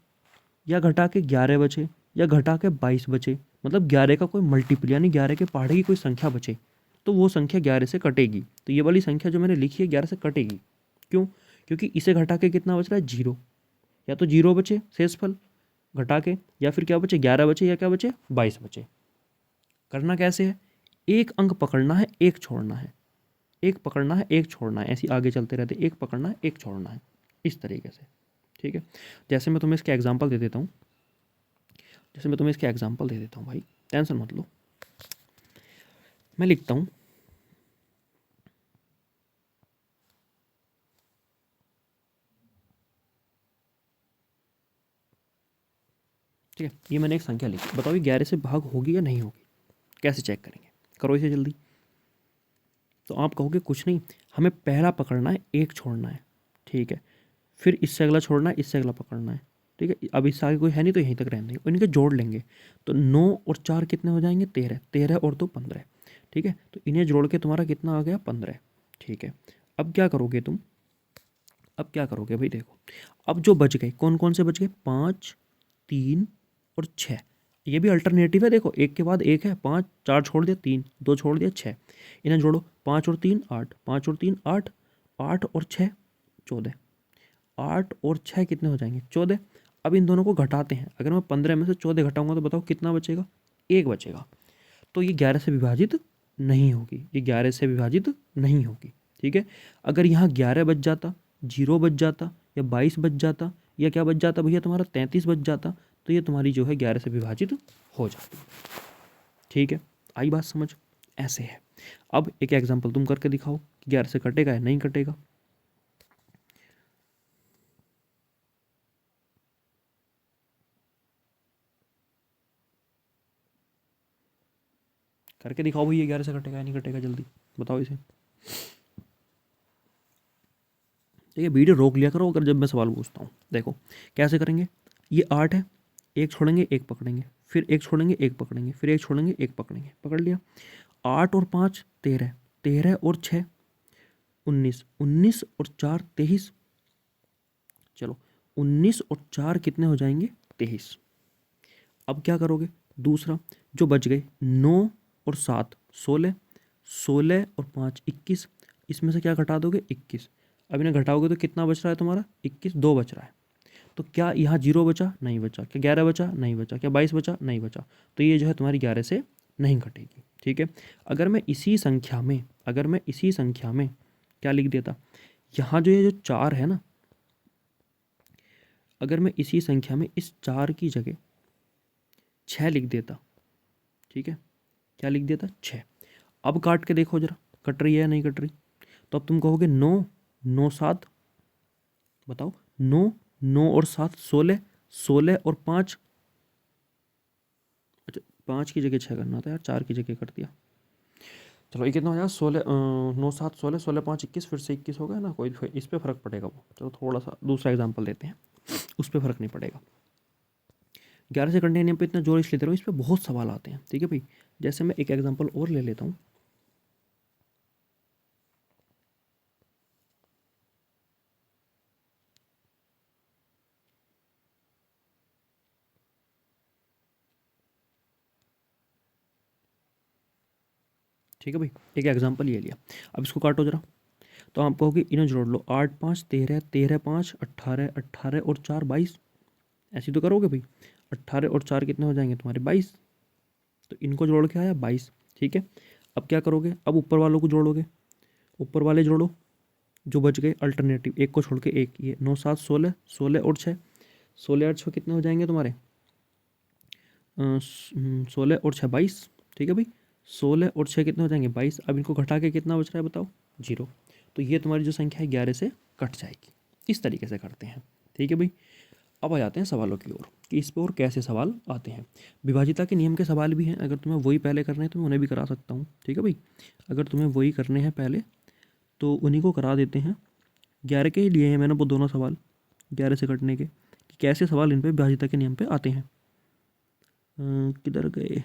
या घटा के 11 बचे, या घटा के 22 बचे। मतलब 11 का कोई मल्टीपल यानी 11 के पहाड़े की कोई संख्या बचे तो वो संख्या 11 से कटेगी। तो ये वाली संख्या जो मैंने लिखी है 11 से कटेगी। क्यों? क्योंकि इसे घटा के कितना बच रहा है? 0। या तो 0 बचे शेषफल घटा के, या फिर क्या बचे? 11 बचे, या क्या बचे? 22 बचे। करना कैसे है? एक अंक पकड़ना है, एक छोड़ना है, एक पकड़ना है, एक छोड़ना है, ऐसे आगे चलते रहते, एक पकड़ना है, एक छोड़ना है, इस तरीके से। ठीक है, जैसे मैं तुम्हें इसके एग्जांपल दे देता हूँ, जैसे मैं तुम्हें इसके एग्जांपल दे देता हूँ भाई, टेंशन मत लो। मैं लिखता हूँ ठीक है, ये मैंने एक संख्या लिखी, बताओ ये 11 से भाग होगी या नहीं होगी? कैसे चेक करेंगे? करो इसे जल्दी। तो आप कहोगे कुछ नहीं, हमें पहला पकड़ना है, एक छोड़ना है। ठीक है, फिर इससे अगला छोड़ना है, इससे अगला पकड़ना है। ठीक है, अब इससे आगे कोई है नहीं तो यहीं तक रहने देंगे, इनके जोड़ लेंगे। तो 9 और 4 कितने हो जाएंगे? 13। 13 और 2 15। ठीक है, तो इन्हें जोड़ के तुम्हारा कितना आ गया? 15। ठीक है, अब क्या करोगे तुम? अब क्या करोगे भाई? देखो अब जो बच गए, कौन कौन से बच गए? 5, 3 और 6। ये भी अल्टरनेटिव है, देखो एक के बाद एक है। 5, 4 छोड़ दिया, 3, 2 छोड़ दिया, 6। इन्हें जोड़ो, 5 और 3 8, 5 और 3 8, 8 और 6 14। 8 और 6 कितने हो जाएंगे? 14। अब इन दोनों को घटाते हैं, अगर मैं 15 में से 14 घटाऊंगा तो बताओ कितना बचेगा? 1 बचेगा। तो ये 11 से विभाजित नहीं होगी, ये 11 से विभाजित नहीं होगी। ठीक है। अगर यहाँ 11 बच जाता, 0 बच जाता, या 22 बच जाता, या क्या बच जाता भैया तुम्हारा 33 बच जाता, तो ये तुम्हारी जो है 11 से विभाजित हो जाती। ठीक है, आई बात समझ? ऐसे है। अब एक एग्जाम्पल तुम करके दिखाओ कि 11 से कटेगा या नहीं कटेगा। करके दिखाओ भैया, 11 से कटेगा या नहीं कटेगा, जल्दी बताओ इसे। ठीक है, वीडियो रोक लिया करो अगर जब मैं सवाल पूछता हूँ। देखो कैसे करेंगे, ये 8 है, एक छोड़ेंगे एक पकड़ेंगे, फिर एक छोड़ेंगे एक पकड़ेंगे, फिर एक छोड़ेंगे एक पकड़ेंगे, पकड़ लिया। 8 और 5 13, 13 और 6 19, 19 और 4 23। चलो 19 और 4 कितने हो जाएंगे, 23। अब क्या करोगे, दूसरा जो बच गए 9 और 7 16, 16 और 5 21, इसमें से क्या घटा दोगे, 21। अब इन्हें घटाओगे तो कितना बच रहा है तुम्हारा, 21, 2 बच रहा है। तो क्या यहाँ 0 बचा, नहीं बचा। क्या 11 बचा, नहीं बचा। क्या 22 बचा, नहीं बचा। तो ये जो है तुम्हारी 11 से नहीं घटेगी। ठीक है, अगर मैं इसी संख्या में, क्या लिख देता, यहाँ जो ये जो 4 है ना, अगर मैं इसी संख्या में इस 4 की जगह 6 लिख देता, ठीक है, क्या लिख देता, 6। अब काट के देखो जरा, कट रही है या नहीं कट रही। तो अब तुम कहोगे 9, 9 7, बताओ 9, 9 और 7 16, 16 और 5, अच्छा 5 की जगह 6 करना था यार, 4 की जगह कर दिया। चलो ये कितना हो जाएगा, 16 9 7 16, 16 5 21, फिर से 21 हो गया ना, कोई इस पर फ़र्क पड़ेगा वो। चलो थोड़ा सा दूसरा एग्जाम्पल देते हैं, उस पर फ़र्क नहीं पड़ेगा। 11 से करने के नियम पे इतना जोर इसलिए दे रहा हूँ, इस पर बहुत सवाल आते हैं। ठीक है भाई, जैसे मैं एक एग्जाम्पल और ले लेता हूँ। ठीक है भाई, एक एग्जाम्पल ये लिया, अब इसको काटो जरा। तो आप कहोगे इन्हें जोड़ लो, 8 5 13, 13 5 18, 18 और 4 22। ऐसे तो करोगे भाई, 18 और 4 कितने हो जाएंगे तुम्हारे, 22। तो इनको जोड़ के आया 22। ठीक है, अब क्या करोगे, अब ऊपर वालों को जोड़ोगे, ऊपर वाले जोड़ो जो बच गए अल्टरनेटिव, एक को छोड़ के एक, ये 9 7 16, 16 और 6, 16 और 6 कितने हो जाएंगे तुम्हारे, 16 और 6 22। ठीक है भाई, 16 और 6 कितने हो जाएंगे, 22। अब इनको घटा के कितना बच रहा है बताओ, 0। तो ये तुम्हारी जो संख्या है 11 से कट जाएगी। इस तरीके से करते हैं। ठीक है भाई, अब आ जाते हैं सवालों की ओर कि इस पर और कैसे सवाल आते हैं। विभाजिता के नियम के सवाल भी हैं, अगर तुम्हें वही पहले करने हैं तो मैं उन्हें भी करा सकता हूँ। ठीक है भाई, अगर तुम्हें वही करने हैं पहले तो उन्हीं को करा देते हैं। 11 के ही लिए हैं मैंने वो दोनों सवाल, 11 से कटने के, कि कैसे सवाल इन पे विभाजिता के नियम पे आते हैं। किधर गए,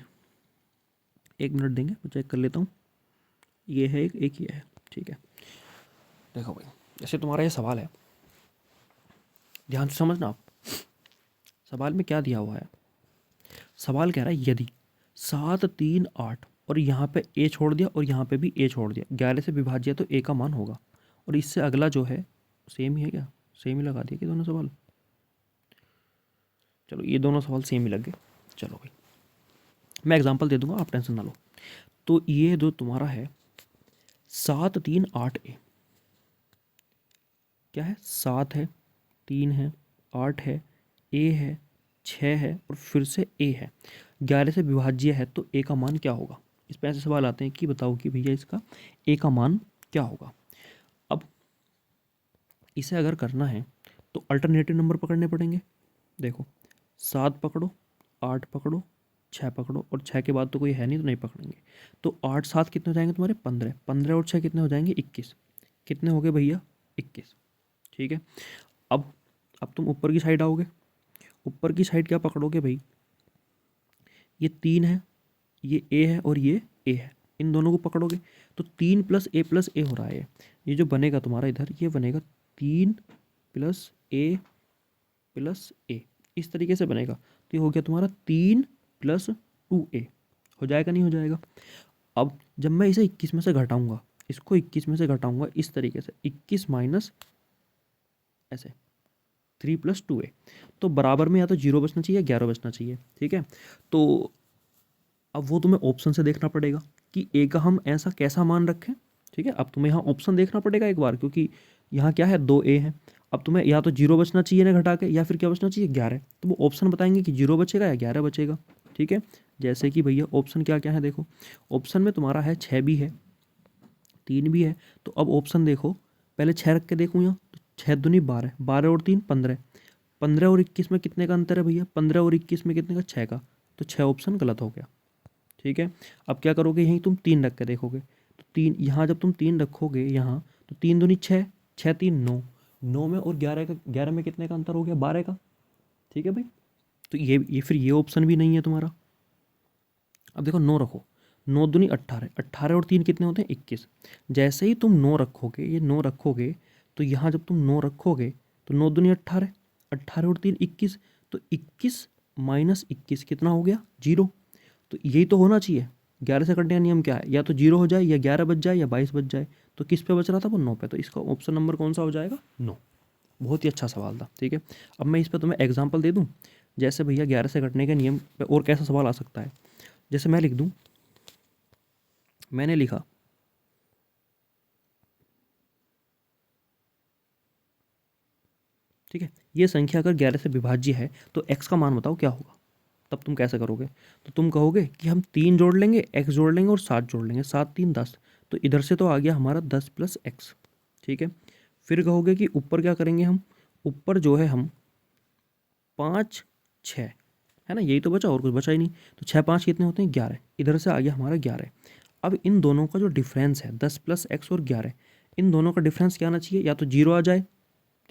एक मिनट देंगे, मैं चेक कर लेता हूँ। ये है एक ये है। ठीक है, देखो भाई, जैसे तुम्हारा ये सवाल है, ध्यान से समझना आप। सवाल में क्या दिया हुआ है, सवाल कह रहा है यदि 7 3 8 और यहाँ पे ए छोड़ दिया और यहाँ पे भी ए छोड़ दिया, 11 से विभाज्य तो ए का मान होगा। और इससे अगला जो है सेम ही है, क्या सेम ही लगा दिया कि दोनों सवाल, चलो ये दोनों सवाल सेम ही लग गए। चलो भाई मैं एग्जांपल दे दूंगा, आप टेंशन ना लो। तो ये जो तुम्हारा है 7 3 8 ए, क्या है, 7 है, 3 है, 8 है, ए है, 6 है और फिर से ए है, 11 से विभाज्य है, तो ए का मान क्या होगा। इस पर ऐसे सवाल आते हैं कि बताओ कि भैया इसका ए का मान क्या होगा। अब इसे अगर करना है तो अल्टरनेटिव नंबर पकड़ने पड़ेंगे। देखो 7 पकड़ो, 8 पकड़ो, 6 पकड़ो, और 6 के बाद तो कोई है नहीं तो नहीं पकड़ेंगे। तो 8 7 कितने हो जाएंगे तुम्हारे, 15, 15 और 6 कितने हो जाएंगे, 21। कितने हो गए भैया, 21। ठीक है, अब तुम ऊपर की साइड आओगे, ऊपर की साइड क्या पकड़ोगे भाई, ये 3 है, ये ए है और ये ए है, इन दोनों को पकड़ोगे तो 3 प्लस ए हो रहा है। ये जो बनेगा तुम्हारा इधर, ये बनेगा 3 प्लस ए, इस तरीके से बनेगा। तो ये हो गया तुम्हारा 3 + 2a, हो जाएगा नहीं हो जाएगा। अब जब मैं इसे 21 में से घटाऊंगा, इसको 21 में से घटाऊंगा इस तरीके से, 21 माइनस ऐसे 3 + 2a, तो बराबर में या तो 0 बचना चाहिए, 11 बचना चाहिए। ठीक है, तो अब वो तुम्हें ऑप्शन से देखना पड़ेगा कि ए का हम ऐसा कैसा मान रखें। ठीक है। अब तुम्हें यहाँ ऑप्शन देखना पड़ेगा एक बार, क्योंकि यहाँ क्या है 2a है। अब तुम्हें या तो 0 बचना चाहिए ना घटा के, या फिर क्या बचना चाहिए 11। तो वो ऑप्शन बताएंगे कि 0 बचेगा या 11 बचेगा। ठीक है, जैसे कि भैया ऑप्शन क्या क्या है देखो, ऑप्शन में तुम्हारा है 6 भी है, 3 भी है। तो अब ऑप्शन देखो, पहले 6 रख के देखूँ यहाँ, तो 6 दूनी 12, 12 और 3 15, 15 और 21 में कितने का अंतर है भैया, 15 और 21 में कितने का, 6 का। तो 6 ऑप्शन गलत हो गया। ठीक है, अब क्या करोगे, यहीं तुम 3 रख के देखोगे, तो 3 यहाँ जब तुम 3 रखोगे यहाँ, तो 3 दूनी 6, 6 3 9, 9 में और 11 का, 11 में कितने का अंतर हो गया, 12 का। ठीक है भाई, तो ये फिर ये ऑप्शन भी नहीं है तुम्हारा। अब देखो 9 रखो, 9 दूनी 18, 18 और 3 कितने होते हैं 21। जैसे ही तुम 9 रखोगे, ये 9 रखोगे, तो यहाँ जब तुम 9 रखोगे तो 9 दूनी 18, 18 और 3 21, तो 21 माइनस 21 कितना हो गया 0। तो यही तो होना चाहिए। 11 से कटने का नियम क्या है, या तो 0 हो जाए, या 11 बच जाए, या 22 बच जाए। तो किस पे बच रहा था वो 9 पे, तो इसका ऑप्शन नंबर कौन सा हो जाएगा 9। बहुत ही अच्छा सवाल था। ठीक है, अब मैं इस पर तुम्हें एग्जाम्पल दे दूँ, जैसे भैया 11 से कटने के नियम पे और कैसा सवाल आ सकता है। जैसे मैं लिख दूँ, मैंने लिखा ठीक है, ये संख्या अगर 11 से विभाज्य है तो x का मान बताओ क्या होगा। तब तुम कैसे करोगे, तो तुम कहोगे कि हम 3 जोड़ लेंगे, x जोड़ लेंगे और 7 जोड़ लेंगे, 7 3 10। तो इधर से तो आ गया हमारा 10 प्लस x। ठीक है, फिर कहोगे कि ऊपर क्या करेंगे हम, ऊपर जो है हम 5 6 है ना, यही तो बचा, और कुछ बचा ही नहीं। तो 6 5 कितने होते हैं 11, इधर से आ गया हमारा 11। अब इन दोनों का जो डिफरेंस है 10 प्लस x और 11, इन दोनों का डिफरेंस क्या आना चाहिए, या तो 0 आ जाए,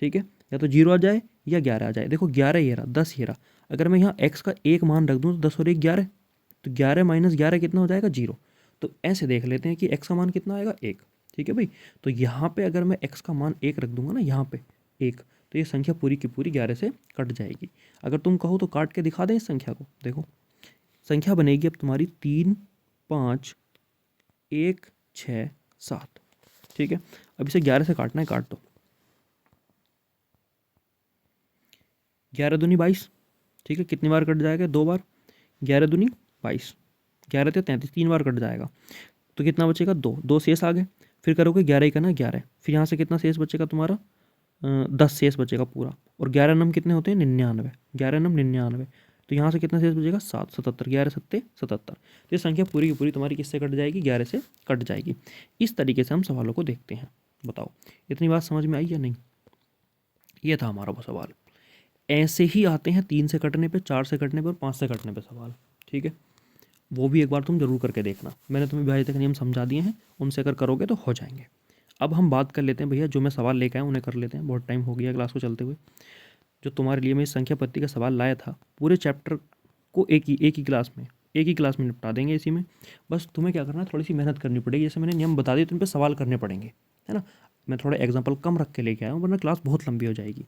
ठीक है, या तो 0 आ जाए या 11 आ जाए। देखो 11 ये रहा, 10 ये रहा। अगर मैं यहाँ x का एक मान रख दूँ तो 10 और 1 11, तो 11 माइनस 11 कितना हो जाएगा 0। तो ऐसे देख लेते हैं कि x का मान कितना आएगा 1। ठीक है भाई, तो यहाँ पे अगर मैं x का मान 1 रख दूंगा ना, यहाँ पे 1, तो ये संख्या पूरी की पूरी 11 से कट जाएगी। अगर तुम कहो तो काट के दिखा दें इस संख्या को। देखो संख्या बनेगी अब तुम्हारी 3 5 1 6 7। ठीक है, अब इसे 11 से काटना है, काट दो। 11 दूनी 22। ठीक है, कितनी बार कट जाएगा, 2 बार। 11 दूनी 22, 11 ते 33, 3 बार कट जाएगा। तो कितना बचेगा 2, 2 शेष आ गए। फिर करोगे 11 ही करना 11, फिर यहाँ से कितना शेष बचेगा तुम्हारा 10 शेष बचेगा पूरा। और 11 नम कितने होते हैं 99, 11 नम 99। तो यहाँ से कितना शेष बचेगा 7, 77, 11 सत्ते 77। तो ये संख्या पूरी की पूरी तुम्हारी किससे कट जाएगी, 11 से कट जाएगी। इस तरीके से हम सवालों को देखते हैं। बताओ इतनी बात समझ में आई या नहीं। ये था हमारा वो सवाल। ऐसे ही आते हैं 3 से कटने पे, 4 से कटने पे और 5 से कटने पे सवाल। ठीक है, वो भी एक बार तुम जरूर करके देखना। मैंने तुम्हें विभाज्यता के नियम समझा दिए हैं, उनसे अगर करोगे तो हो जाएंगे। अब हम बात कर लेते हैं भैया, जो मैं सवाल लेके आया उन्हें कर लेते हैं, बहुत टाइम हो गया क्लास को चलते हुए। जो तुम्हारे लिए मैं इस संख्या पत्ती का सवाल लाया था, पूरे चैप्टर को एक ही क्लास में निपटा देंगे इसी में। बस तुम्हें क्या करना है, थोड़ी सी मेहनत करनी पड़ेगी। जैसे मैंने नियम बता दिए, तुम पे सवाल करने पड़ेंगे, है ना। मैं थोड़ा एग्जाम्पल कम रख के लेके आया हूँ, वरना क्लास बहुत लंबी हो जाएगी।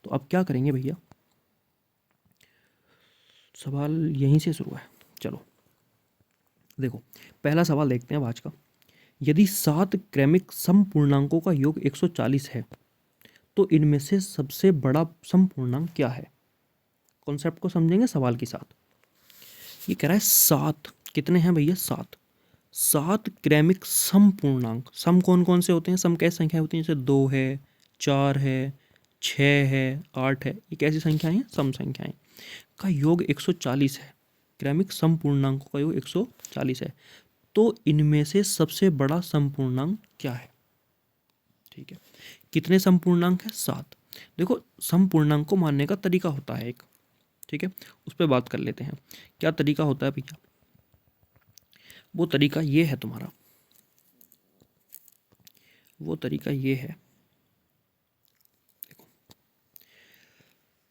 तो अब क्या करेंगे भैया, सवाल यहीं से शुरू है। चलो देखो, पहला सवाल देखते हैं आज का। यदि 7 क्रमिक समपूर्णांकों का योग 140 है, तो इनमें से सबसे बड़ा समपूर्णांक क्या है। कॉन्सेप्ट को समझेंगे सवाल के साथ। ये कह रहा है 7 कितने हैं भैया, 7 7 क्रमिक समपूर्णांक। सम कौन कौन से होते हैं, सम कैसी संख्याएं होती हैं, जैसे 2 है, 4 है, 6 है, 8 है। ये कैसी संख्याएं हैं, सम संख्याएं। का योग 140 है, क्रमिक समपूर्णांकों का योग 140 है। तो इनमें से सबसे बड़ा समपूर्णांक क्या है। ठीक है, कितने समपूर्णांक है, 7। देखो समपूर्णांक को मानने का तरीका होता है एक, ठीक है, उस पर बात कर लेते हैं। क्या तरीका होता है भैया, वो तरीका ये है तुम्हारा, वो तरीका ये है। देखो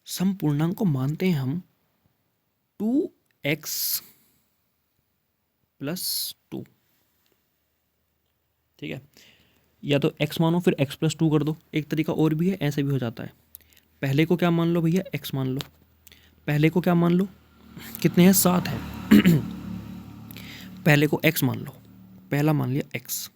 समपूर्णांक को मानते हैं हम 2x प्लस 2। ठीक है, या तो x मानो फिर x प्लस 2 कर दो। एक तरीका और भी है, ऐसे भी हो जाता है। पहले को क्या मान लो भैया, x मान लो। पहले को क्या मान लो, कितने हैं, 7 है। पहले को x मान लो, पहला मान लिया x।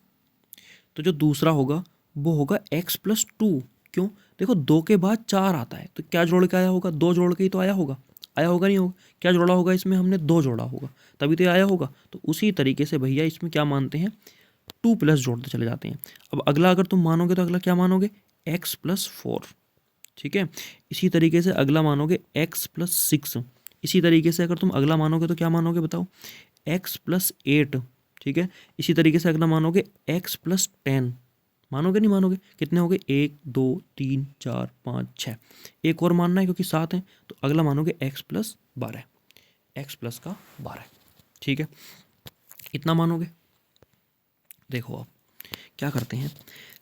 तो जो दूसरा होगा वो होगा x प्लस 2। क्यों, देखो 2 के बाद 4 आता है, तो क्या जोड़ के आया होगा, 2 जोड़ के ही तो आया होगा, नहीं होगा। क्या जोड़ा होगा इसमें, हमने 2 जोड़ा होगा, तभी तो आया होगा। तो उसी तरीके से भैया इसमें क्या मानते हैं, 2 प्लस जोड़ते चले जाते हैं। अब अगला अगर तुम मानोगे तो अगला क्या मानोगे, x+4, ठीक है। इसी तरीके से अगला मानोगे x+6। इसी तरीके से अगर तुम अगला मानोगे तो क्या मानोगे बताओ, x+8, ठीक है। इसी तरीके से अगला मानोगे x+10, मानोगे नहीं मानोगे, कितने हो गए 1 2 3 4 5 6, एक और मानना है क्योंकि 7 हैं, तो अगला मानोगे x+12, x+12, ठीक है। इतना मानोगे। देखो आप क्या करते हैं,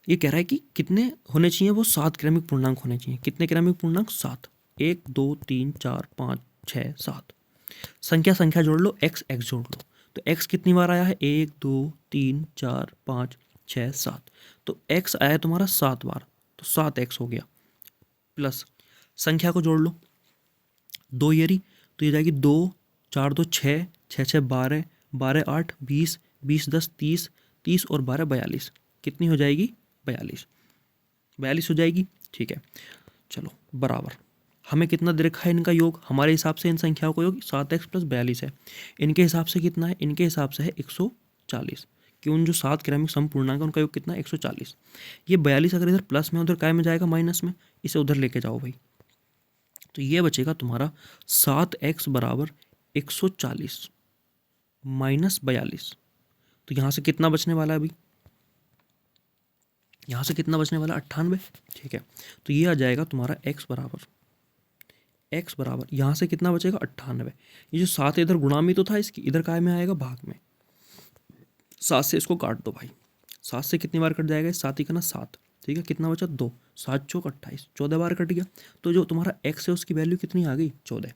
ये कह रहा है कि कितने होने चाहिए, वो 7 क्रमिक पूर्णांक होने चाहिए। कितने क्रमिक पूर्णांक, 7, 1 2 3 4 5 6 7। संख्या संख्या जोड़ लो, x x जोड़ लो, तो x कितनी बार आया है, 1 2 3 4 5 6 7, तो x आया तुम्हारा 7 बार, तो 7x हो गया। प्लस संख्या को जोड़ लो, 2 ये रही, तो ये जाएगी 2 4 2 6 6 6 12 12 8 20 20 10 30 30 और 12 42, कितनी हो जाएगी, 42 हो जाएगी, ठीक है। चलो बराबर, हमें कितना दे रखा है इनका योग, हमारे हिसाब से इन संख्याओं का योग 7x+42 है। इनके हिसाब से कितना है, इनके हिसाब से है 140, कि उन जो 7 क्रमिक समपूर्णांक है उनका योग कितना है, 140। ये 42 अगर इधर प्लस में उधर काय में जाएगा, माइनस में, इसे उधर लेके जाओ भाई, तो ये बचेगा तुम्हारा 7x बराबर 140 माइनस 42। तो यहाँ से कितना बचने वाला है अभी, यहाँ से कितना बचने वाला, 98, ठीक है। तो ये आ जाएगा तुम्हारा x बराबर यहाँ से कितना बचेगा, 98। ये जो 7 इधर गुणा में तो था, इसकी इधर काय में आएगा, भाग में। 7 से इसको काट दो भाई, 7 से कितनी बार कट जाएगा, 7 ही का ना 7, ठीक है। कितना बचा, 2, 7 चौक 28, 14 बार कट गया। तो जो तुम्हारा x है उसकी वैल्यू कितनी आ गई, 14।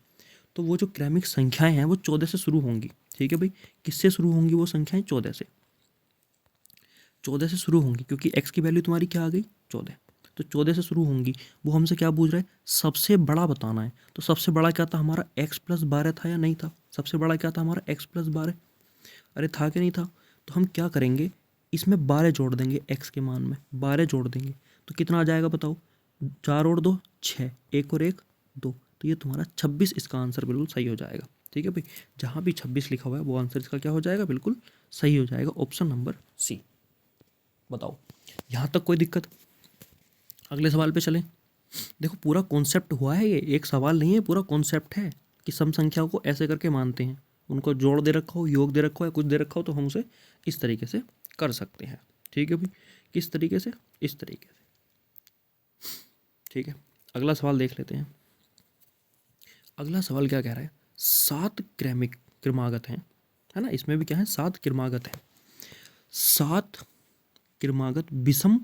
तो वो जो क्रमिक संख्याएं हैं वो 14 से शुरू होंगी, ठीक है भाई। किससे शुरू होंगी वो संख्याएं, 14 से, 14 से शुरू होंगी, क्योंकि x की वैल्यू तुम्हारी क्या आ गई, 14, तो 14 से शुरू होंगी। वो हमसे क्या पूछ रहा है, सबसे बड़ा बताना है। तो सबसे बड़ा क्या था हमारा, x+12 था या नहीं था, सबसे बड़ा क्या था हमारा, x+12, अरे था कि नहीं था। तो हम क्या करेंगे, इसमें 12 जोड़ देंगे, x के मान में 12 जोड़ देंगे, तो कितना आ जाएगा बताओ, 4 और 2 6, 1 और 1 2, तो ये तुम्हारा 26, इसका आंसर बिल्कुल सही हो जाएगा, ठीक है भाई। जहाँ भी 26 लिखा हुआ है वो आंसर इसका क्या हो जाएगा, बिल्कुल सही हो जाएगा, ऑप्शन नंबर सी। बताओ यहाँ तक कोई दिक्कत, अगले सवाल पे चलें। देखो पूरा कॉन्सेप्ट हुआ है, ये एक सवाल नहीं है, पूरा कॉन्सेप्ट है कि सम संख्याओं को ऐसे करके मानते हैं, उनको जोड़ दे रखा हो, योग दे रखा हो या कुछ दे रखा हो, तो हम उसे इस तरीके से कर सकते हैं, ठीक है भाई। किस तरीके से, इस तरीके से, ठीक है। अगला सवाल देख लेते हैं। अगला सवाल क्या कह रहा है, 7 क्रमागत हैं, है ना, इसमें भी क्या है, 7 क्रमागत हैं। 7 क्रमागत विषम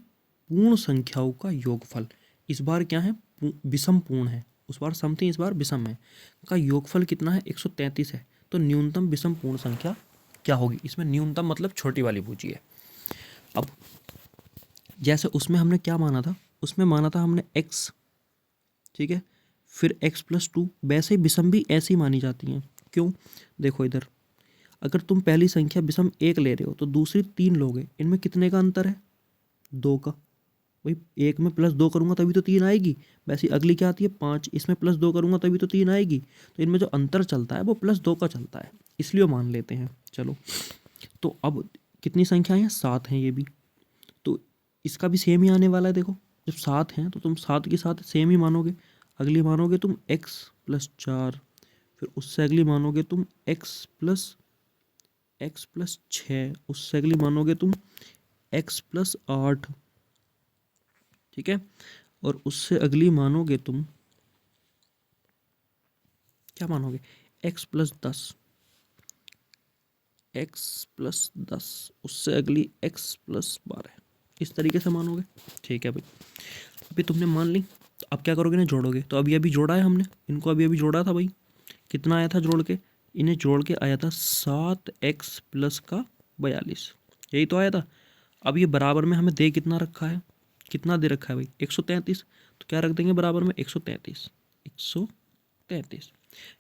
पूर्ण संख्याओं का योगफल, इस बार क्या है, विषम पूर्ण है, उस बार सम थी, इस बार विषम है, का योगफल कितना है, 133 है। तो न्यूनतम विषम पूर्ण संख्या क्या होगी, इसमें न्यूनतम मतलब छोटी वाली पूछी है। अब जैसे उसमें हमने क्या माना था, उसमें माना था हमने x, ठीक है, फिर x+2, वैसे ही विषम भी ऐसी मानी जाती हैं। क्यों, देखो इधर अगर तुम पहली संख्या विषम 1 ले रहे हो तो दूसरी 3 लोगे, इनमें कितने का अंतर है, 2 का। भाई 1 में +2 करूँगा तभी तो 3 आएगी, वैसे अगली क्या आती है 5, इसमें +2 करूँगा तभी तो 3 आएगी। तो इनमें जो अंतर चलता है वो +2 का चलता है, इसलिए मान लेते हैं। चलो तो अब कितनी संख्याएं हैं, 7 हैं ये भी, तो इसका भी सेम ही आने वाला है। देखो जब 7 हैं तो तुम 7 के साथ सेम ही मानोगे, अगली मानोगे तुम x+4, फिर उससे अगली मानोगे तुम x+6, उससे अगली मानोगे तुम x+8, ठीक है, और उससे अगली मानोगे तुम क्या मानोगे, x+10, x+10, उससे अगली x+12, इस तरीके से मानोगे, ठीक है भाई। अभी तुमने मान ली, तो अब क्या करोगे ना, जोड़ोगे। तो अभी अभी जोड़ा है हमने इनको, अभी अभी जोड़ा था भाई, कितना आया था जोड़ के, इन्हें जोड़ के आया था 7x+42, यही तो आया था। अब ये बराबर में हमें दे कितना रखा है, कितना दे रखा है भाई, 133, तो क्या रख देंगे बराबर में 133, 133।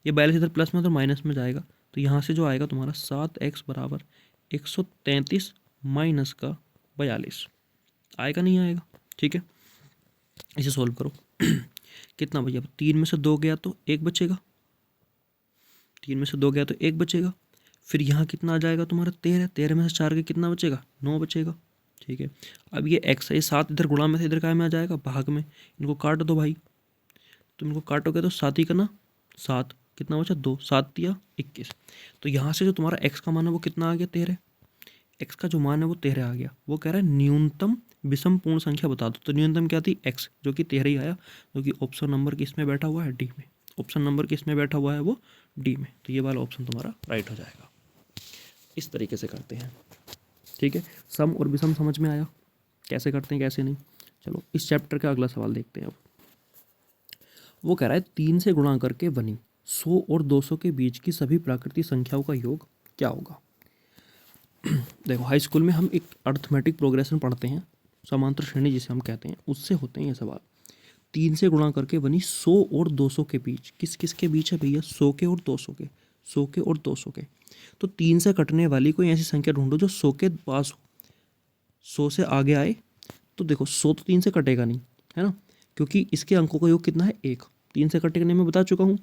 ये 42 इधर प्लस में तो माइनस में जाएगा, तो यहाँ से जो आएगा तुम्हारा 7x बराबर 133 माइनस का 42, आएगा नहीं आएगा, ठीक है। इसे सोल्व करो कितना भैया, 3 में से 2 गया तो 1 बचेगा, 3 में से 2 गया तो 1 बचेगा, फिर यहाँ कितना आ जाएगा तुम्हारा 13, 13 में से 4 के कितना बचेगा, 9 बचेगा। ठीक है, अब ये x है, ये 7 इधर गुणा में से इधर काय में आ जाएगा, भाग में। इनको काट दो भाई, तुम इनको काटोगे तो 7 ही करना, 7 कितना बचा 2, 7 दिया 21। तो यहाँ से जो तुम्हारा x का मान है वो कितना आ गया 13, x का जो मान है वो 13 आ गया। वो कह रहा है न्यूनतम विषम पूर्ण संख्या बता दो। तो न्यूनतम क्या थी, x, जो कि 13 ही आया, जो कि ऑप्शन नंबर किस में बैठा हुआ है, डी में। ऑप्शन नंबर किस में बैठा हुआ है, वो डी में। तो ये वाला ऑप्शन तुम्हारा राइट हो जाएगा। इस तरीके से करते हैं। ठीक है, सम और विषम समझ में आया, कैसे करते हैं कैसे नहीं। चलो इस चैप्टर का अगला सवाल देखते हैं अब। वो कह रहा है 3 से गुणा करके बनी 100 और 200 के बीच की सभी प्राकृतिक संख्याओं का योग क्या होगा। देखो हाई स्कूल में हम एक अर्थमेटिक प्रोग्रेशन पढ़ते हैं, समांतर श्रेणी जिसे हम कहते हैं, उससे होते हैं ये सवाल। 3 से गुणा करके बनी 100 और 200 के बीच, किस किस के बीच है भैया, 100 के और 200 के, 100 के और 200 के। तो 3 से कटने वाली कोई ऐसी संख्या ढूंढो जो 100 के पास हो, 100 से आगे आए। तो देखो 100 तो 3 से कटेगा नहीं, है ना, क्योंकि इसके अंकों का योग कितना है 1। 3 से कटने में बता चुका हूँ।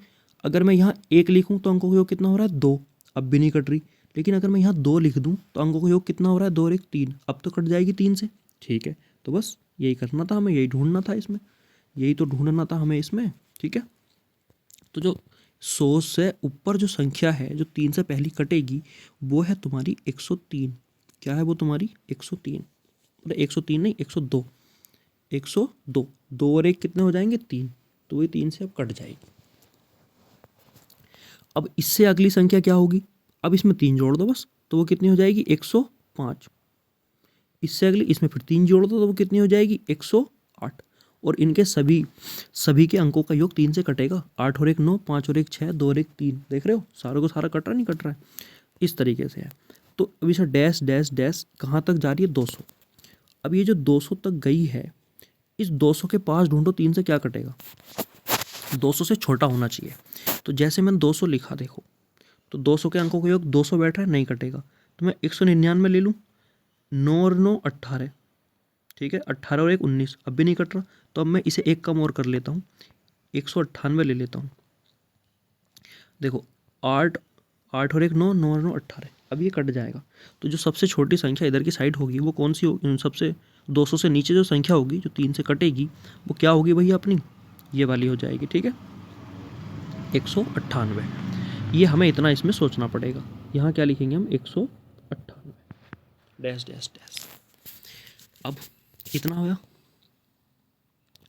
अगर मैं यहाँ 1 लिखूँ तो अंकों का योग कितना हो रहा है 2, अब भी नहीं कट रही। लेकिन अगर मैं यहाँ 2 लिख दूँ तो अंकों का योग कितना हो रहा है 2 और 1 3, अब तो कट जाएगी 3 से। ठीक है, तो बस यही करना था हमें, यही ढूंढना था इसमें, यही तो ढूंढना था हमें इसमें। ठीक है, तो जो 100 से ऊपर जो संख्या है जो 3 से पहली कटेगी वो है तुम्हारी 103। क्या है वो तुम्हारी 103, मतलब 103 नहीं 102, 102, 2 और 1 कितने हो जाएंगे 3, तो वही 3 से अब कट जाएगी। अब इससे अगली संख्या क्या होगी, अब इसमें 3 जोड़ दो बस, तो वो कितनी हो जाएगी 105। इससे अगली इसमें फिर 3 जोड़ दो तो वो कितनी हो जाएगी 108। और इनके सभी के अंकों का योग 3 से कटेगा। 8 और 1 9, 5 और 1 6, 2 और 1 3, देख रहे हो सारों को सारा कट रहा नहीं कट रहा है, इस तरीके से है। तो अभी सर डैश डैश डैश कहाँ तक जा रही है 200। अब ये जो 200 तक गई है, इस 200 के पास ढूंढो 3 से क्या कटेगा, 200 से छोटा होना चाहिए। तो जैसे मैंने 200 लिखा देखो, तो 200 के अंकों का योग 200 बैठ रहा है, नहीं कटेगा। तो मैं 199 ले लूँ, 9 और 9 18, ठीक है, 18 और 1 19, अब भी नहीं कट रहा। तो अब मैं इसे एक कम और कर लेता हूँ, 198 ले लेता हूँ। देखो 8 और 1 9, 9 और 9 18, अब ये कट जाएगा। तो जो सबसे छोटी संख्या इधर की साइड होगी वो कौन सी होगी, सबसे 200 से नीचे जो संख्या होगी जो 3 से कटेगी वो क्या होगी भैया अपनी, ये वाली हो जाएगी। ठीक है, 198। ये हमें इतना इसमें सोचना पड़ेगा। यहाँ क्या लिखेंगे हम 198 डैश डैश डैश। अब कितना होगा,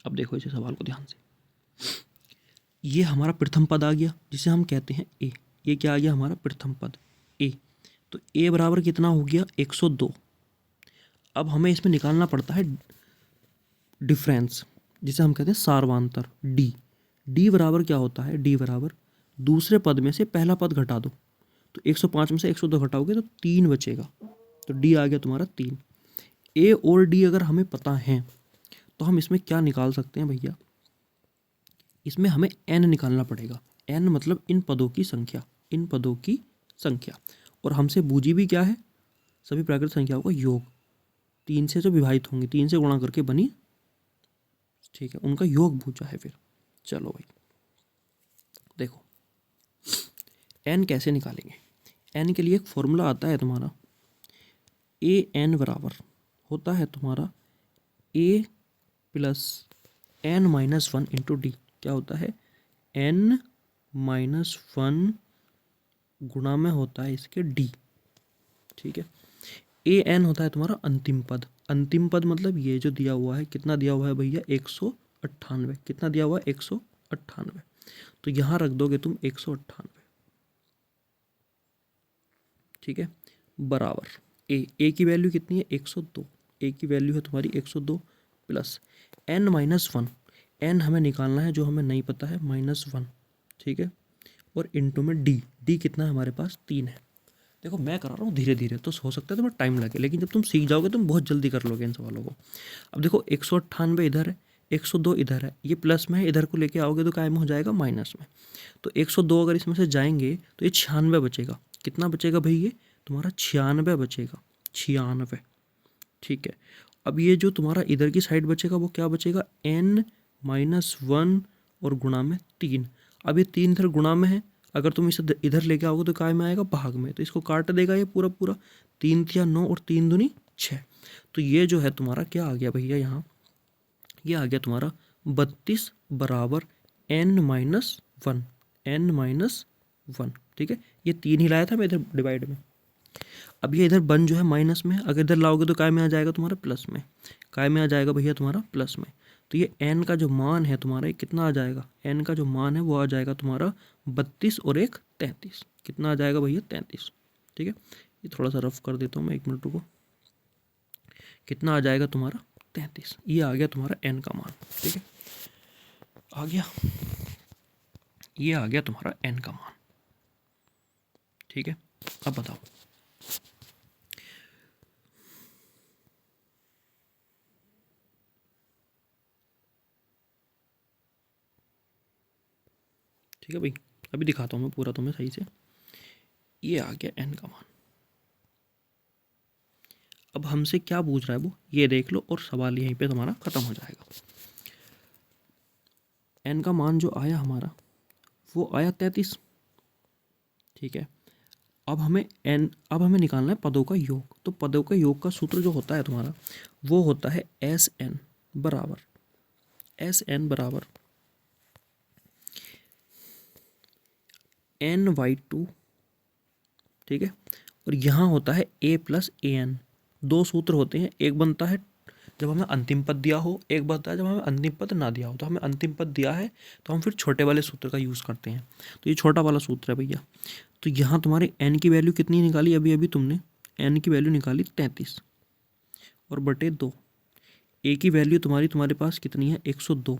अब देखो इसे सवाल को ध्यान से, ये हमारा प्रथम पद आ गया जिसे हम कहते हैं ए। ये क्या आ गया हमारा प्रथम पद ए। तो ए बराबर कितना हो गया 102। अब हमें इसमें निकालना पड़ता है डिफरेंस, जिसे हम कहते हैं सार्वांतर, डी। डी बराबर क्या होता है, डी बराबर दूसरे पद में से पहला पद घटा दो। तो 105 में से 102 घटाओगे तो 3 बचेगा, तो डी आ गया तुम्हारा 3। ए और डी अगर हमें पता है तो हम इसमें क्या निकाल सकते हैं भैया, इसमें हमें एन निकालना पड़ेगा। एन मतलब इन पदों की संख्या, इन पदों की संख्या। और हमसे बूझी भी क्या है, सभी प्राकृतिक संख्याओं का योग, 3 से जो विभाजित होंगी, 3 से गुणा करके बनी, ठीक है, उनका योग पूछा है। फिर चलो भाई देखो एन कैसे निकालेंगे। एन के लिए एक फॉर्मूला आता है तुम्हारा, ए एन बराबर होता है तुम्हारा A plus N minus 1 into D. क्या होता है, एन माइनस 1 गुणा में होता है इसके डी। ठीक है, ए एन होता है तुम्हारा अंतिम पद। अंतिम पद मतलब ये जो दिया हुआ है, कितना दिया हुआ है भैया 198, कितना दिया हुआ है 198। तो यहाँ रख दोगे तुम 198, ठीक है, बराबर ए की वैल्यू कितनी है 102, ए की वैल्यू है तुम्हारी 102 प्लस एन माइनस 1, एन हमें निकालना है जो हमें नहीं पता है -1, ठीक है, और इंटू में डी। डी कितना है हमारे पास 3 है। देखो मैं करा रहा हूँ धीरे धीरे, तो हो सकता है तुम्हें टाइम लगे, लेकिन जब तुम सीख जाओगे तुम बहुत जल्दी कर लोगे इन सवालों को। अब देखो 198 इधर है, 102 इधर है, ये प्लस में है, इधर को लेके आओगे तो कायम हो जाएगा माइनस में। तो 102 अगर इसमें से जाएंगे तो ये 96 बचेगा। कितना बचेगा भाई, ये तुम्हारा 96 बचेगा, 96। ठीक है, अब ये जो तुम्हारा इधर की साइड बचेगा वो क्या बचेगा, n-1 और गुणा में 3। अब ये 3 इधर गुणा में है, अगर तुम इसे इधर लेके आओगे तो काय में आएगा, भाग में, तो इसको काट देगा ये पूरा पूरा। 3 तिया 9 और 3 दूनी 6। तो ये जो है तुम्हारा क्या आ गया भैया यहाँ, ये आ गया तुम्हारा 32 बराबर n-1, n-1। ठीक है, ये 3 ही लाया था मैं इधर डिवाइड में। अब ये इधर बन जो है माइनस में, अगर इधर लाओगे तो काय में आ जाएगा तुम्हारा प्लस में, काय में आ जाएगा भैया तुम्हारा प्लस में। तो ये n का जो मान है तुम्हारा, ये कितना आ जाएगा, n का जो मान है वो आ जाएगा तुम्हारा 32 और 1 33। कितना आ जाएगा भैया 33। ठीक है, ये थोड़ा सा रफ कर देता हूँ मैं, 1 मिनट रुको। कितना आ जाएगा तुम्हारा 33। ये आ गया तुम्हारा n का मान। ठीक है, आ गया, ये आ गया तुम्हारा n का मान। ठीक है, अब बताओ ठीक है भाई, अभी दिखाता हूँ मैं पूरा तुम्हें सही से। ये आ गया n का मान। अब हमसे क्या पूछ रहा है वो ये देख लो, और सवाल यहीं पे तुम्हारा खत्म हो जाएगा। n का मान जो आया हमारा वो आया 33। ठीक है, अब हमें निकालना है पदों का योग। तो पदों का योग का सूत्र जो होता है तुम्हारा वो होता है Sn बराबर n/2। ठीक है, और यहाँ होता है a + an। दो सूत्र होते हैं, एक बनता है जब हमें अंतिम पद दिया हो, एक बनता है जब हमें अंतिम पद ना दिया हो। तो हमें अंतिम पद दिया है तो हम फिर छोटे वाले सूत्र का यूज़ करते हैं। तो ये छोटा वाला सूत्र है भैया। तो यहाँ तुम्हारे n की वैल्यू कितनी निकाली, अभी अभी तुमने n की वैल्यू निकाली 33 और बटे 2। a की वैल्यू तुम्हारे पास कितनी है 102।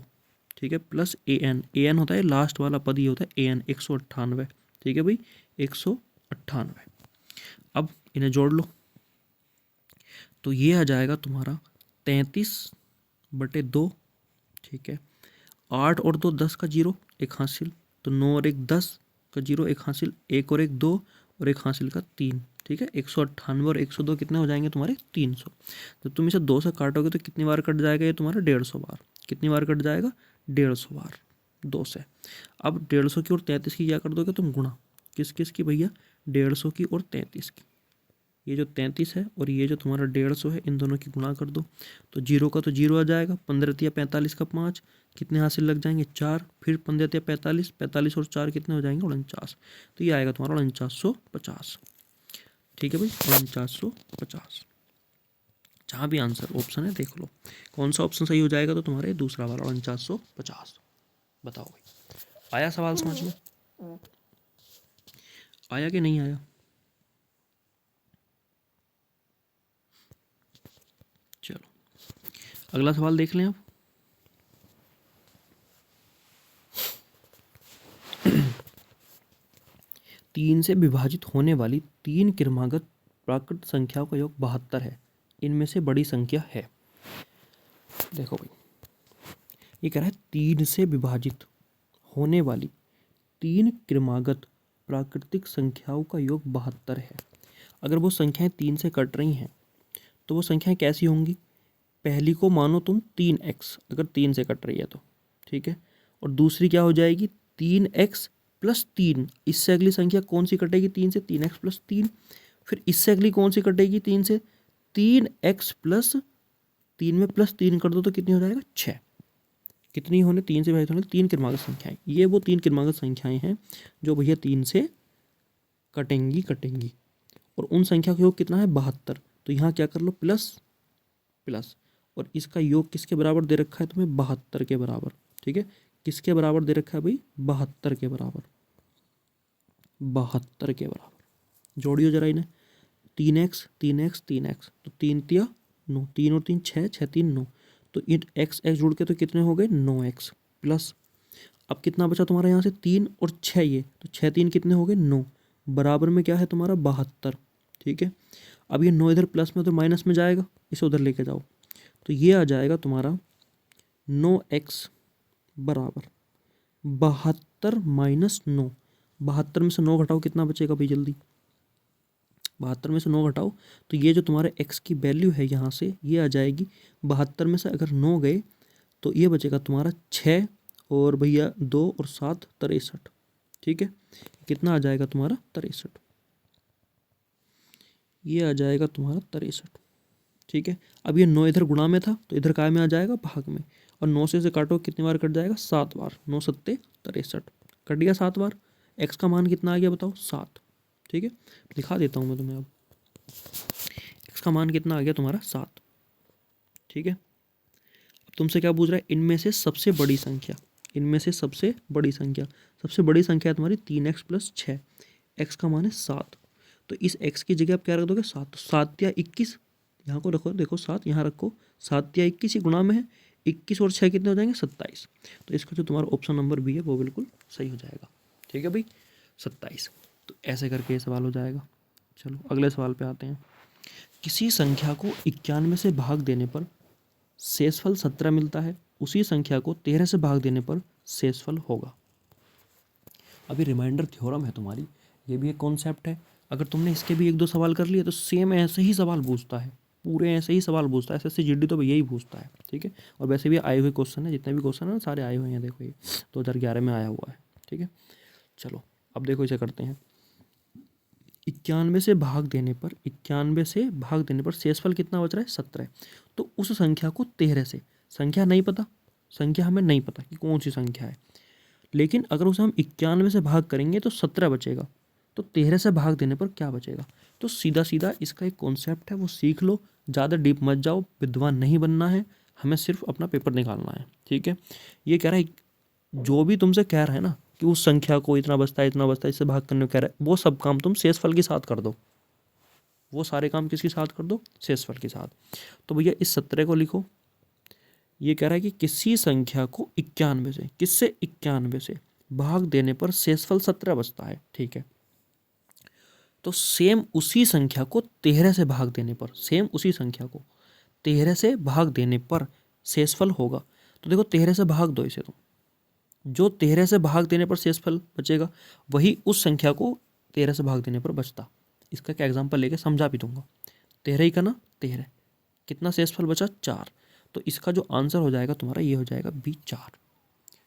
ठीक है, प्लस an होता है लास्ट वाला पद, ये होता है an 198। ठीक है भाई, 198। अब इन्हें जोड़ लो तो ये आ जाएगा तुम्हारा 33/2। ठीक है, 8 और 2 10 का 0 एक हासिल, तो 9 और 1 10 का 0 एक हासिल, 1 और 1 2 और एक हासिल का 3। ठीक है, 198 और 102 कितने हो जाएंगे तुम्हारे 300। तो तुम इसे 2 से काटोगे तो कितनी बार कट जाएगा ये तुम्हारा 150 बार। कितनी बार कट जाएगा 150 बार 2 से। अब 150 की और 33 की क्या कर दोगे तुम गुणा, किस किस की भैया 150 की और 33 की। ये जो 33 है और ये जो तुम्हारा 150 है, इन दोनों की गुणा कर दो तो 0 का तो 0 आ जाएगा, 15 तिया 45 का 5 कितने हासिल लग जाएंगे 4, फिर 15 तिया 45, 45 और 4 कितने हो जाएंगे 49। तो ये आएगा तुम्हारा 4950। ठीक है भाई, 4950। जहाँ भी आंसर ऑप्शन है देख लो कौन सा ऑप्शन सही हो जाएगा। तो तुम्हारे दूसरा वाला 4950। बताओ भाई, आया सवाल समझ में, आया कि नहीं आया। चलो अगला सवाल देख लें आप। तीन से विभाजित होने वाली 3 क्रमागत प्राकृत संख्याओं का योग 72 है। इनमें से बड़ी संख्या है। देखो भाई, ये कह रहा है 3 से विभाजित होने वाली 3 क्रमागत प्राकृतिक संख्याओं का योग 72 है। अगर वो संख्याएं 3 से कट रही हैं तो वो संख्याएं कैसी होंगी। पहली को मानो तुम 3x, अगर 3 से कट रही है तो ठीक है, और दूसरी क्या हो जाएगी 3x + 3। इससे अगली संख्या कौन सी कटेगी 3 से 3x + 3। फिर इससे अगली कौन सी कटेगी 3 से 3x + 3 में +3 कर दो तो कितनी हो जाएगा 6। कितनी होने 3 से विभाजित होने 3 क्रमागत संख्याएं। ये वो 3 क्रमागत संख्याएं हैं जो भैया 3 से कटेंगी। और उन संख्या का योग कितना है 72। तो यहाँ क्या कर लो प्लस, और इसका योग किसके बराबर दे रखा है तुम्हें 72 के बराबर। ठीक है, किसके बराबर दे रखा है भाई 72 के बराबर, 72 के बराबर। जोड़ियो जरा इन्हें, 3x तो 3 तिया 9, 3 और 3 6, 6 3 9। तो इन x जुड़ के तो कितने हो गए 9x प्लस। अब कितना बचा तुम्हारा यहाँ से 3 और 6, ये तो 6 3 कितने हो गए 9, बराबर में क्या है तुम्हारा 72। ठीक है, अब ये 9 इधर प्लस में तो माइनस में जाएगा, इसे उधर लेके जाओ तो ये आ जाएगा तुम्हारा 9x बराबर 72 - 9। 72 में से 9 घटाओ कितना बचेगा भाई जल्दी, 72 में से 9 घटाओ तो ये जो तुम्हारे x की वैल्यू है यहाँ से ये आ जाएगी 72 में से अगर 9 गए तो ये बचेगा तुम्हारा 6 और भैया 2 और 7 63। ठीक है, कितना आ जाएगा तुम्हारा 63, ये आ जाएगा तुम्हारा 63। ठीक है, अब ये 9 इधर गुणा में था तो इधर काय में आ जाएगा, भाग में। और 9 से काटो कितनी बार कट जाएगा, 7 बार। 9 सत्ते 63 कट गया 7 बार। एक्स का मान कितना आ गया बताओ, 7। ठीक है, दिखा देता हूँ मैं तुम्हें अब। एक्स का मान कितना आ गया तुम्हारा, 7। ठीक है, अब तुमसे क्या पूछ रहा है, इनमें से सबसे बड़ी संख्या, इनमें से सबसे बड़ी संख्या, सबसे बड़ी संख्या है तुम्हारी 3x + 6। एक्स का मान है 7, तो इस x की जगह आप क्या रख दोगे, 7। तो 7 या 21, यहाँ को रखो, देखो 7 यहाँ रखो, 7 या 21 ही गुणा में है। 21 और 6 कितने हो जाएंगे, 27। तो इसका जो तुम्हारा ऑप्शन नंबर बी है वो बिल्कुल सही हो जाएगा। ठीक है भाई, 27। तो ऐसे करके ये सवाल हो जाएगा। चलो अगले सवाल पे आते हैं। किसी संख्या को 91 से भाग देने पर शेषफल 17 मिलता है, उसी संख्या को 13 से भाग देने पर शेषफल होगा। अभी रिमाइंडर थ्योरम है तुम्हारी, ये भी एक कॉन्सेप्ट है। अगर तुमने इसके भी 1-2 सवाल कर लिए तो सेम ऐसे ही सवाल पूछता है, पूरे ऐसे ही सवाल पूछता है। एसएससी जीडी तो यही पूछता है। ठीक है, और वैसे भी आए हुए क्वेश्चन है, जितने भी क्वेश्चन है ना सारे आए हुए हैं। देखो ये 2011 में आया हुआ है। ठीक है, चलो अब देखो इसे करते हैं। 91 से भाग देने पर, 91 से भाग देने पर शेषफल कितना बच रहा है, 17। तो उस संख्या को 13 से, संख्या नहीं पता, संख्या हमें नहीं पता कि कौन सी संख्या है, लेकिन अगर उसे हम 91 से भाग करेंगे तो 17 बचेगा। तो 13 से भाग देने पर क्या बचेगा। तो सीधा सीधा इसका एक कॉन्सेप्ट है, वो सीख लो, ज़्यादा डीप मत जाओ, विद्वान नहीं बनना है, हमें सिर्फ अपना पेपर निकालना है। ठीक है, ये कह रहा है, जो भी तुमसे कह रहा है ना कि उस संख्या को इतना बचता है, इतना बचता है, इससे भाग करने को कह रहा है, वो सब काम तुम शेषफल के साथ कर दो। वो सारे काम किसके साथ कर दो, शेषफल के साथ। तो भैया इस 17 को लिखो। ये कह रहा है कि किसी संख्या को 91 से, किससे, 91 से भाग देने पर शेषफल 17 बचता है। ठीक है, तो सेम उसी संख्या को 13 से भाग देने पर, सेम उसी संख्या को 13 से भाग देने पर शेषफल होगा। तो देखो 13 से भाग दो इसे तुम, जो 13 से भाग देने पर शेषफल बचेगा वही उस संख्या को 13 से भाग देने पर बचता। इसका क्या एग्जाम्पल लेके समझा भी दूंगा। 13 ही का ना 13, कितना शेषफल बचा, 4। तो इसका जो आंसर हो जाएगा तुम्हारा ये हो जाएगा बी, 4।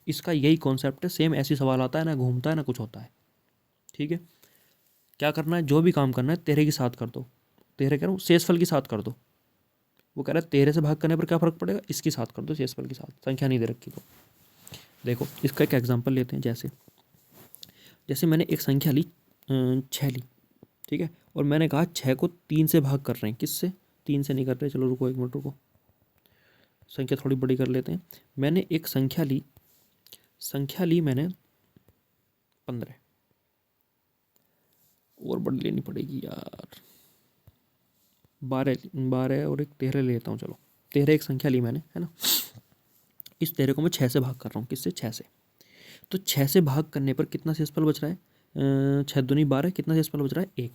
इसका यही कॉन्सेप्ट है, सेम ऐसी सवाल आता है ना, घूमता है ना कुछ होता है। ठीक है, क्या करना है, जो भी काम करना है 13 के साथ कर दो। 13 कह रहा हूँ शेषफल के साथ कर दो। वो कह रहा है 13 से भाग करने पर क्या फर्क पड़ेगा, इसके साथ कर दो, शेषफल के साथ, संख्या नहीं दे रखी। तो देखो इसका एक एग्जाम्पल लेते हैं। जैसे जैसे मैंने एक संख्या ली, 6 ली। ठीक है, और मैंने कहा 6 को 3 से भाग कर रहे हैं, किससे, 3 से नहीं कर रहे। चलो रुको 1 मिनट रुको, संख्या थोड़ी बड़ी कर लेते हैं। मैंने एक संख्या ली मैंने 15, और बड़ी लेनी पड़ेगी यार, 12 और एक 13 ले लेता हूँ। चलो 13 एक संख्या ली मैंने, है ना। इस 13 को मैं 6 से भाग कर रहा हूँ, किससे, 6 से। तो 6 से भाग करने पर कितना शेषफल बच रहा है, 6 दूनी 12, कितना शेषफल बच रहा है, 1।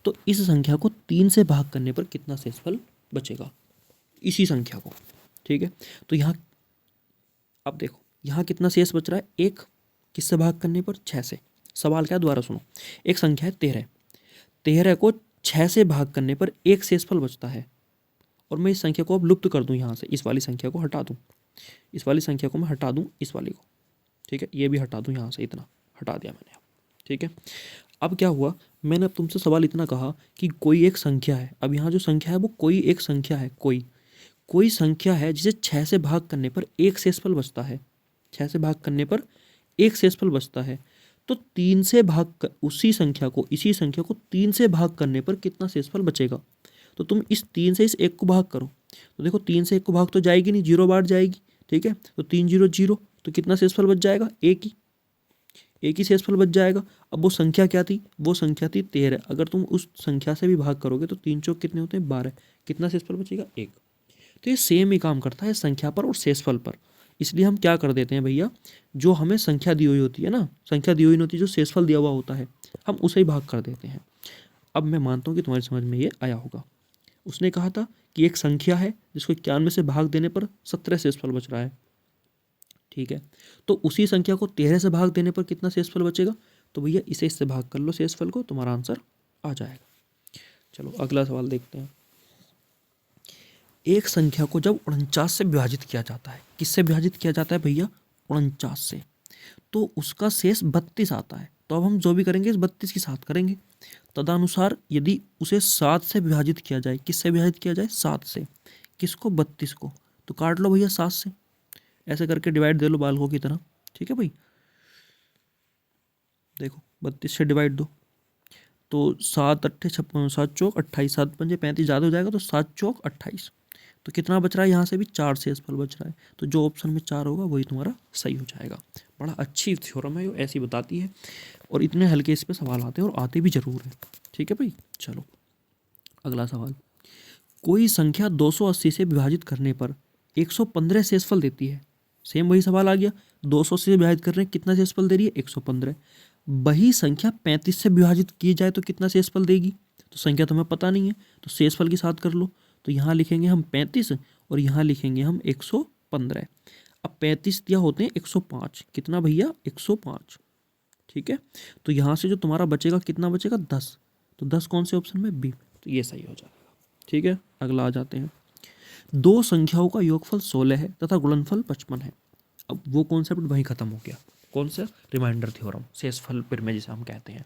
तो इस संख्या को 3 से भाग करने पर कितना शेषफल बचेगा, इसी संख्या को। ठीक है, तो यहाँ अब देखो यहाँ कितना शेष बच रहा है, 1। किससे भाग करने पर, 6 से। सवाल क्या, दोबारा सुनो। एक संख्या है 13, 13 को 6 से भाग करने पर 1 शेषफल बचता है। और मैं इस संख्या को अब लुप्त कर दूं, यहाँ से इस वाली संख्या को हटा दूं, इस वाली संख्या को मैं हटा दूं, इस वाली को। ठीक है, ये भी हटा दूं, यहाँ से इतना हटा दिया मैंने अब। ठीक है, अब क्या हुआ, मैंने अब तुमसे सवाल इतना कहा कि कोई एक संख्या है। अब यहाँ जो संख्या है वो कोई एक संख्या है, कोई संख्या है जिसे 6 से भाग करने पर 1 शेषफल बचता है। 6 से भाग करने पर 1 शेषफल बचता है। तो 3 से इसी संख्या को 3 से भाग करने पर कितना शेषफल बचेगा। तो तुम इस 3 से इस 1 को भाग करो, तो देखो 3 से 1 को भाग तो जाएगी नहीं, 0 बार जाएगी। ठीक है, तो 3 0 0, तो कितना शेषफल बच जाएगा, 1 ही शेषफल बच जाएगा। अब वो संख्या क्या थी, वो संख्या थी 13। अगर तुम उस संख्या से भी भाग करोगे तो 3 चौक कितने होते हैं, 12। कितना शेषफल बचेगा, 1। तो ये सेम ही काम करता है संख्या पर और शेषफल पर। इसलिए हम क्या कर देते हैं भैया, जो हमें संख्या दी हुई होती है ना, संख्या दी हुई नहीं होती, जो शेषफल दिया हुआ होता है, हम उसे ही भाग कर देते हैं। अब मैं मानता हूँ कि तुम्हारी समझ में ये आया होगा। उसने कहा था कि एक संख्या है जिसको 91 से भाग देने पर 17 शेषफल बच रहा है। ठीक है, तो उसी संख्या को 13 से भाग देने पर कितना शेषफल बचेगा। तो भैया इसे इससे भाग कर लो शेषफल को, तुम्हारा आंसर आ जाएगा। चलो अगला सवाल देखते हैं। एक संख्या को जब 49 से विभाजित किया जाता है, किससे विभाजित किया जाता है भैया, 49 से, तो उसका शेष 32 आता है। तो अब हम जो भी करेंगे इस 32 के साथ करेंगे। तदनुसार यदि उसे 7 से विभाजित किया जाए, किससे विभाजित किया जाए? 7 से। किसको? 32 को। तो काट लो भैया 7 से, ऐसे करके डिवाइड दे लो बालकों की तरह। ठीक है भाई, देखो 32 से डिवाइड दो तो 7 अट्ठे 56, 7 चौक 28, 7 पंजे 35, ज़्यादा हो जाएगा तो 7 चौक 28। तो कितना बच रहा है? यहाँ से भी 4 शेषफल बच रहा है, तो जो ऑप्शन में 4 होगा वही तुम्हारा सही हो जाएगा। बड़ा अच्छी थ्योरम है, ये ऐसी बताती है और इतने हल्के इस पे सवाल आते हैं और आते भी जरूर हैं। ठीक है भाई, चलो अगला सवाल। कोई संख्या 280 से विभाजित करने पर 115 शेषफल देती है। सेम वही सवाल आ गया, 280 से विभाजित कर रहे हैं, कितना शेषफल दे रही है? 115। वही संख्या 35 से विभाजित की जाए तो कितना शेषफल देगी? तो संख्या तुम्हें पता नहीं है, तो शेषफल के साथ कर लो। तो यहाँ लिखेंगे हम 35 और यहाँ लिखेंगे हम 115। अब 35 दिया होते हैं 105, कितना भैया? 105। ठीक है, तो यहाँ से जो तुम्हारा बचेगा कितना बचेगा? 10। तो 10 कौन से ऑप्शन में? बी। तो ये सही हो जाएगा। ठीक है, अगला आ जाते हैं। दो संख्याओं का योगफल 16 है तथा गुणनफल 55 है। अब वो कॉन्सेप्ट वहीं खत्म हो गया। कौन सा? रिमाइंडर थ्योरम, शेषफल प्रमेय जिसे हम कहते हैं।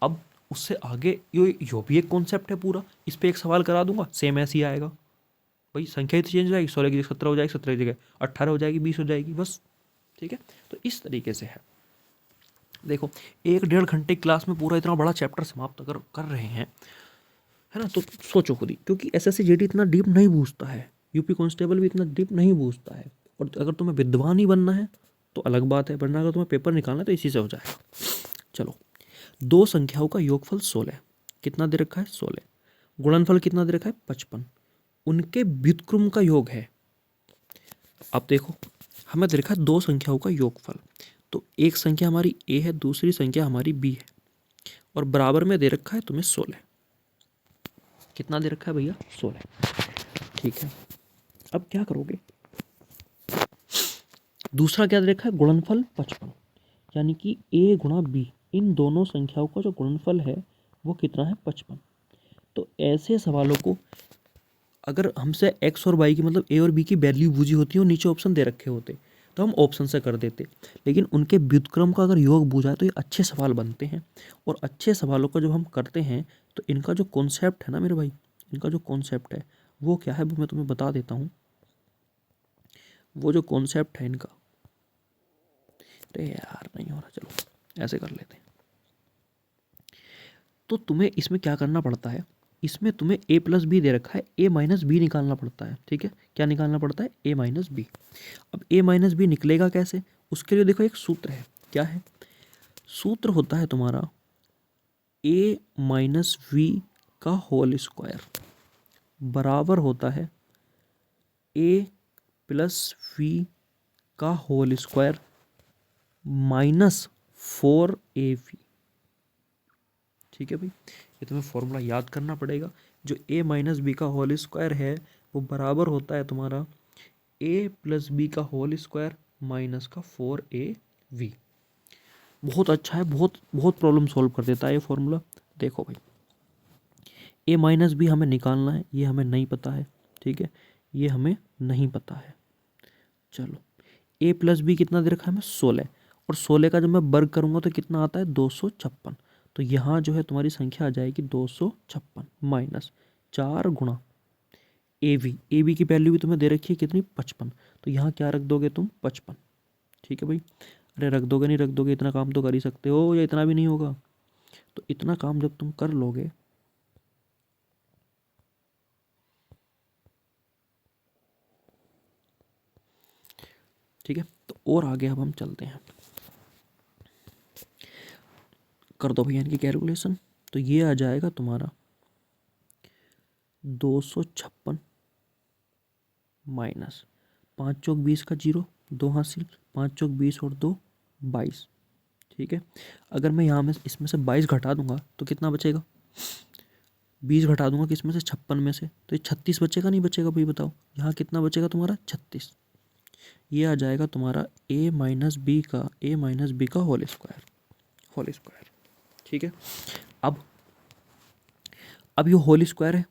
अब उससे आगे यो भी एक कॉन्सेप्ट है पूरा, इस पे एक सवाल करा दूंगा, सेम ऐसे ही आएगा भाई। संख्या ही तो चेंज हो जाएगी, 16 की जगह 17 हो जाएगी, 17 की जगह 18 हो जाएगी, 20 हो जाएगी, बस। ठीक है, तो इस तरीके से है। देखो 1-1.5 घंटे क्लास में पूरा इतना बड़ा चैप्टर समाप्त कर रहे हैं, है ना। तो सोचो खुद ही, क्योंकि एसएससी जीडी इतना डीप नहीं पूछता है, यूपी कांस्टेबल भी इतना डीप नहीं पूछता है। और अगर तुम्हें विद्वान ही बनना है तो अलग बात है, वरना अगर तुम्हें पेपर निकालना है तो इसी से हो जाएगा। चलो, दो संख्याओं का योगफल 16, कितना दे रखा है? 16। गुणनफल कितना दे रखा है? 55। उनके व्युत्क्रम का योग है। अब देखो, हमें दे रखा है दो संख्याओं का योगफल, तो एक संख्या हमारी ए है, दूसरी संख्या हमारी बी है, और बराबर में दे रखा है तुम्हें 16। कितना दे रखा है भैया? 16। ठीक है, अब क्या करोगे? दूसरा क्या दे रखा है? गुणनफल 55, यानी कि a गुणा b, इन दोनों संख्याओं का जो गुणनफल है वो कितना है? 55। तो ऐसे सवालों को अगर हमसे x और y की मतलब a और b की वैल्यू पूछी होती है और नीचे ऑप्शन दे रखे होते तो हम ऑप्शन से कर देते, लेकिन उनके व्युत्क्रम का अगर योग पूछा है तो ये अच्छे सवाल बनते हैं। और अच्छे सवालों को जब हम करते हैं तो इनका जो कॉन्सेप्ट है ना मेरे भाई, इनका जो कॉन्सेप्ट है वो क्या है वो मैं तुम्हें बता देता हूँ। वो जो कॉन्सेप्ट है इनका, अरे यार नहीं हो रहा, चलो ऐसे कर लेते हैं। तो तुम्हें इसमें क्या करना पड़ता है, इसमें तुम्हें a प्लस बी दे रखा है, a माइनस बी निकालना पड़ता है। ठीक है, क्या निकालना पड़ता है? a minus b. अब a माइनस बी निकलेगा कैसे? उसके लिए देखो एक सूत्र है, क्या है? सूत्र होता है तुम्हारा a माइनस वी का होल स्क्वायर बराबर होता है a प्लस वी का होल स्क्वायर माइनस 4ab। ठीक है भाई, ये तुम्हें फॉर्मूला याद करना पड़ेगा। जो a माइनस बी का होल स्क्वायर है वो बराबर होता है तुम्हारा a प्लस बी का होल स्क्वायर माइनस का 4ab। बहुत अच्छा है, बहुत बहुत प्रॉब्लम सॉल्व कर देता है ये फॉर्मूला। देखो भाई, a माइनस बी हमें निकालना है, ये हमें नहीं पता है। ठीक है, ये हमें नहीं पता है। चलो, a प्लस बी कितना दे रखा है हमें? 16। और 16 का जब मैं वर्ग करूँगा तो कितना आता है? 256। तो यहाँ जो है तुम्हारी संख्या आ जाएगी 256 माइनस 4 गुणा ए बी की वैल्यू भी तुम्हें दे रखी है कितनी? 55। तो यहाँ क्या रख दोगे तुम? 55। ठीक है भाई, अरे रख दोगे नहीं रख दोगे, इतना काम तो कर ही सकते हो, या इतना भी नहीं होगा? तो इतना काम जब तुम कर लोगे ठीक है, तो और आगे अब हम चलते हैं। कर दो भैया इनकी कैलकुलेशन। तो ये आ जाएगा तुम्हारा 256 माइनस 5 चौक 20 का 0, 2 हासिल, 5 चौक 20 और 2 22। ठीक है, अगर मैं यहाँ में इसमें से 22 घटा दूंगा तो कितना बचेगा? 20 घटा दूंगा किसमें से? 56 में से, तो ये 36 बचेगा नहीं बचेगा भाई बताओ? यहाँ कितना बचेगा तुम्हारा? 36। ये आ जाएगा तुम्हारा a माइनस बी का होल स्क्वायर। ठीक है, अब ये होल स्क्वायर है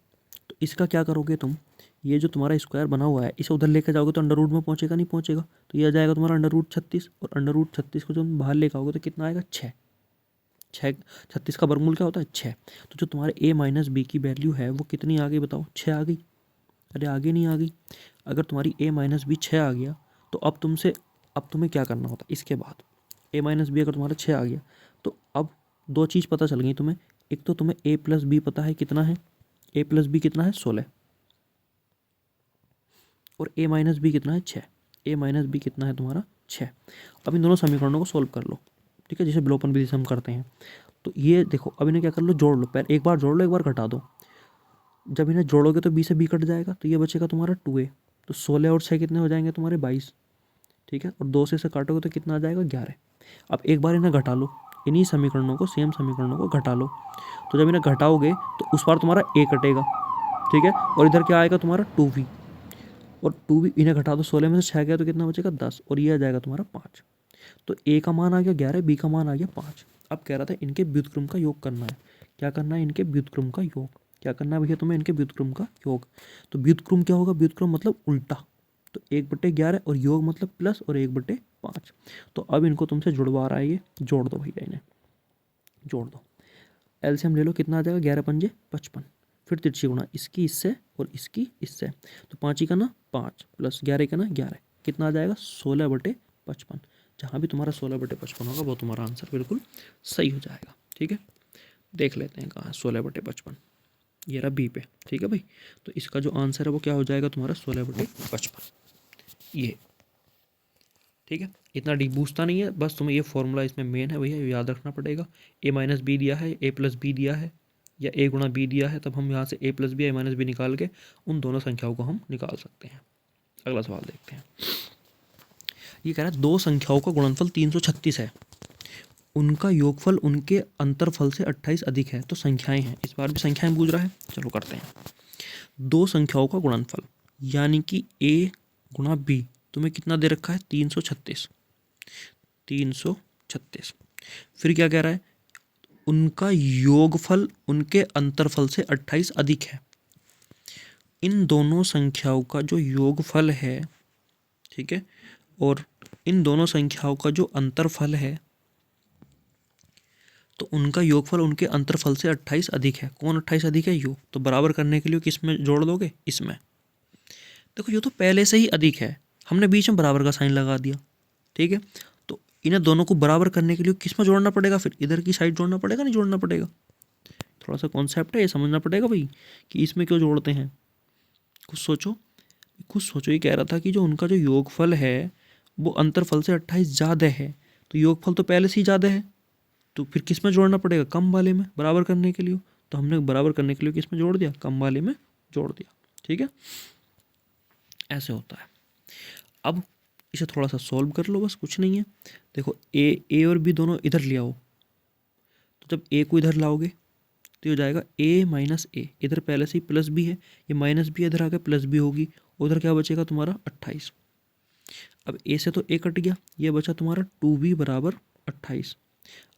तो इसका क्या करोगे तुम? ये जो तुम्हारा स्क्वायर बना हुआ है इसे उधर लेकर जाओगे तो अंडर रूट में पहुंचेगा नहीं पहुंचेगा? तो ये आ जाएगा तुम्हारा अंडर रूट 36, और अंडर रूट 36 को जब बाहर लेकर आओगे तो कितना आएगा? 6। छः, 36 का वर्गमूल क्या होता है 6। तो जो तुम्हारे a माइनस बी की वैल्यू है वो कितनी आ गई बताओ, 6 आ गई। अरे आगे नहीं आ गई। अगर तुम्हारी a माइनस बी 6 आ गया तो अब तुम्हें क्या करना होता है इसके बाद, a माइनस बी अगर तुम्हारा 6 आ गया तो अब दो चीज़ पता चल गई तुम्हें। एक तो तुम्हें a प्लस बी पता है कितना है, a प्लस बी कितना है 16, और a माइनस बी कितना है 6, a माइनस बी कितना है तुम्हारा 6। अब इन दोनों समीकरणों को सोल्व कर लो, ठीक है, जिसे विलोपन विधि से हम करते हैं। तो ये देखो अब इन्हें क्या कर लो, जोड़ लो। पहले एक बार जोड़ लो, एक बार घटा दो। जब इन्हें जोड़ोगे तो बी से बी कट जाएगा, तो ये बचेगा तुम्हारा 2a। तो 16 और 6 कितने हो जाएंगे तुम्हारे 22, ठीक है, और 2 से इसे काटोगे तो कितना आ जाएगा 11। अब एक बार इन्हें घटा लो, इन्हीं समीकरणों को, सेम समीकरणों को घटा लो। तो जब इन्हें घटाओगे तो उस बार तुम्हारा a कटेगा, ठीक है, और इधर क्या आएगा तुम्हारा 2b, और 2b इन्हें घटा दो, 16 में से 6 गया तो कितना बचेगा 10, और ये आ जाएगा तुम्हारा 5। तो a का मान आ गया 11, b का मान आ गया 5। अब कह रहा था इनके व्युत्क्रम का योग करना है। क्या करना है, इनके व्युत्क्रम का योग। क्या करना है भैया तुम्हें, इनके व्युत्क्रम का योग। तो व्युत्क्रम क्या होगा, व्युत्क्रम मतलब उल्टा। तो 1/11 और योग मतलब प्लस, और 1/5। तो अब इनको तुमसे जुड़वा रहा है ये, जोड़ दो भैया, इन्हें जोड़ दो। एलसीएम ले लो, कितना आ जाएगा 11 पंजे 55, फिर तिरछी गुणा इसकी इससे और इसकी इससे। तो 5 का ना 5 प्लस 11 का ना 11, कितना आ जाएगा 16/55। जहाँ भी तुम्हारा 16/55 होगा वो तुम्हारा आंसर बिल्कुल सही हो जाएगा, ठीक है। देख लेते हैं कहाँ 16/55, ये रहा बी पे, ठीक है भाई। तो इसका जो आंसर है वो क्या हो जाएगा तुम्हारा 16/55, ये, ठीक है। इतना डीप पूछता नहीं है, बस तुम्हें ये फॉर्मूला इसमें मेन है भैया, याद रखना पड़ेगा। a माइनस बी दिया है, a प्लस बी दिया है, या a गुणा b दिया है, तब हम यहाँ से a plus b a minus b निकाल के उन दोनों संख्याओं को हम निकाल सकते हैं। अगला सवाल देखते हैं। ये कह रहा है दो संख्याओं का गुणनफल 336 है, उनका योगफल उनके अंतरफल से 28 अधिक है, तो संख्याएं हैं। इस बार भी संख्याएं पूछ रहा है, चलो करते हैं। दो संख्याओं का गुणनफल यानी कि a गुणा b तुम्हें कितना दे रखा है 336, 336। फिर क्या कह रहा है, उनका योगफल उनके अंतरफल से 28 अधिक है। इन दोनों संख्याओं का जो योगफल है, ठीक है, और इन दोनों संख्याओं का जो अंतरफल है, तो उनका योगफल उनके अंतरफल से 28 अधिक है। कौन 28 अधिक है, योग। तो बराबर करने के लिए किस में जोड़ दोगे, इसमें। देखो ये तो पहले से ही अधिक है, हमने बीच में बराबर का साइन लगा दिया, ठीक है। तो इन्हें दोनों को बराबर करने के लिए किस में जोड़ना पड़ेगा, फिर इधर की साइड जोड़ना पड़ेगा, नहीं जोड़ना पड़ेगा। थोड़ा सा कॉन्सेप्ट है, ये समझना पड़ेगा भाई कि इसमें क्यों जोड़ते हैं। कुछ सोचो, कुछ सोचो। ये कह रहा था कि जो उनका जो योगफल है वो अंतरफल से 28 ज़्यादा है, तो योगफल तो पहले से ही ज़्यादा है, तो फिर किस में जोड़ना पड़ेगा, कम वाले में, बराबर करने के लिए। तो हमने बराबर करने के लिए किस में जोड़ दिया, कम वाले में जोड़ दिया, ठीक है। ऐसे होता है। अब इसे थोड़ा सा सॉल्व कर लो, बस कुछ नहीं है। देखो ए और बी दोनों इधर ले आओ, तो जब ए को इधर लाओगे तो ये हो जाएगा a माइनस ए, इधर पहले से ही प्लस बी है, ये माइनस बी इधर आकर प्लस बी होगी, उधर क्या बचेगा तुम्हारा 28। अब a से तो a कट गया, ये बचा तुम्हारा 2b बराबर 28।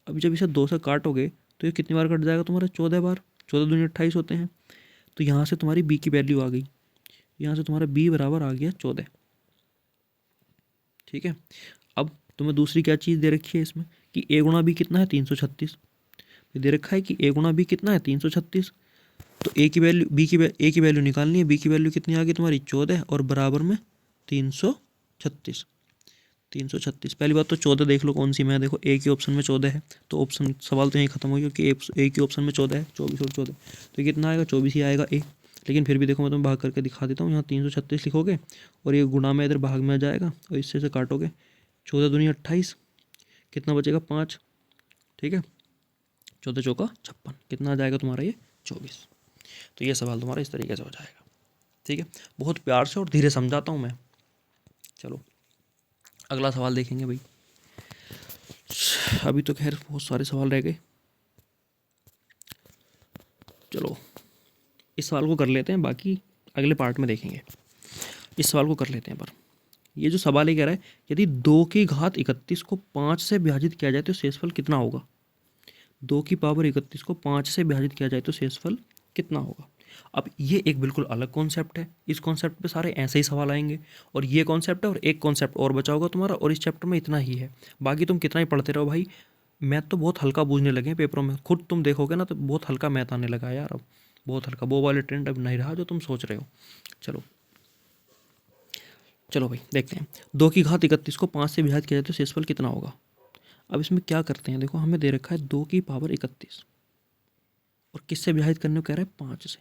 अब जब इसे 2 से काटोगे तो ये कितनी बार कट जाएगा तुम्हारा 14 बार, 14 दूनी 28 होते हैं। तो यहाँ से तुम्हारी b की वैल्यू आ गई, यहाँ से तुम्हारा b बराबर आ गया 14, ठीक है। अब तुम्हें दूसरी क्या चीज़ दे रखी है इसमें कि a गुणा बी कितना है 336, दे रखा है कि a गुणा बी कितना है 336। तो a की वैल्यू a की वैल्यू निकालनी है, b की वैल्यू कितनी आ गई तुम्हारी 14, और बराबर में 336, 336। पहली बात तो 14 देख लो कौन सी में है, देखो a के ऑप्शन में 14 है, तो ऑप्शन सवाल तो यहीं खत्म हो गया क्योंकि a के ऑप्शन में 14 है, 24 और 14, तो कितना आएगा 24 ही आएगा a। लेकिन फिर भी देखो मैं तुम्हें भाग करके दिखा देता हूँ, यहाँ 336 लिखोगे और ये गुणा में इधर भाग में आ जाएगा, और इससे से काटोगे 14 दूनी 28, कितना बचेगा 5, ठीक है, 14 चौका 56, कितना आ जाएगा तुम्हारा ये 24। तो ये सवाल तुम्हारा इस तरीके से हो जाएगा, ठीक है। बहुत प्यार से और धीरे समझाता हूँ मैं। चलो अगला सवाल देखेंगे भाई। अभी तो खैर बहुत सारे सवाल रह गए, चलो इस सवाल को कर लेते हैं, बाकी अगले पार्ट में देखेंगे। इस सवाल को कर लेते हैं, पर ये जो सवाल ये कह रहा है यदि 2 की घात 31 को 5 से विभाजित किया जाए तो शेषफल कितना होगा। 2 की पावर 31 को 5 से विभाजित किया जाए तो शेषफल कितना होगा। अब ये एक बिल्कुल अलग कॉन्सेप्ट है, इस कॉन्सेप्ट पे सारे ऐसे ही सवाल आएंगे, और ये कॉन्सेप्ट है और एक कॉन्सेप्ट और बचा होगा तुम्हारा, और इस चैप्टर में इतना ही है। बाकी तुम कितना ही पढ़ते रहो भाई, मैथ तो बहुत हल्का बूझने लगे हैं पेपरों में, खुद तुम देखोगे ना तो बहुत हल्का मैथ आने लगा है यार अब, बहुत हल्का। वो वाले ट्रेंड अब नहीं रहा जो तुम सोच रहे हो। चलो चलो भाई देखते हैं। 2 की घात 31 को 5 से विभाजित किया जाए तो शेषफल कितना होगा। अब इसमें क्या करते हैं, देखो हमें दे रखा है 2 की पावर 31 और किससे विभाजित करने को कह रहा है, 5 से।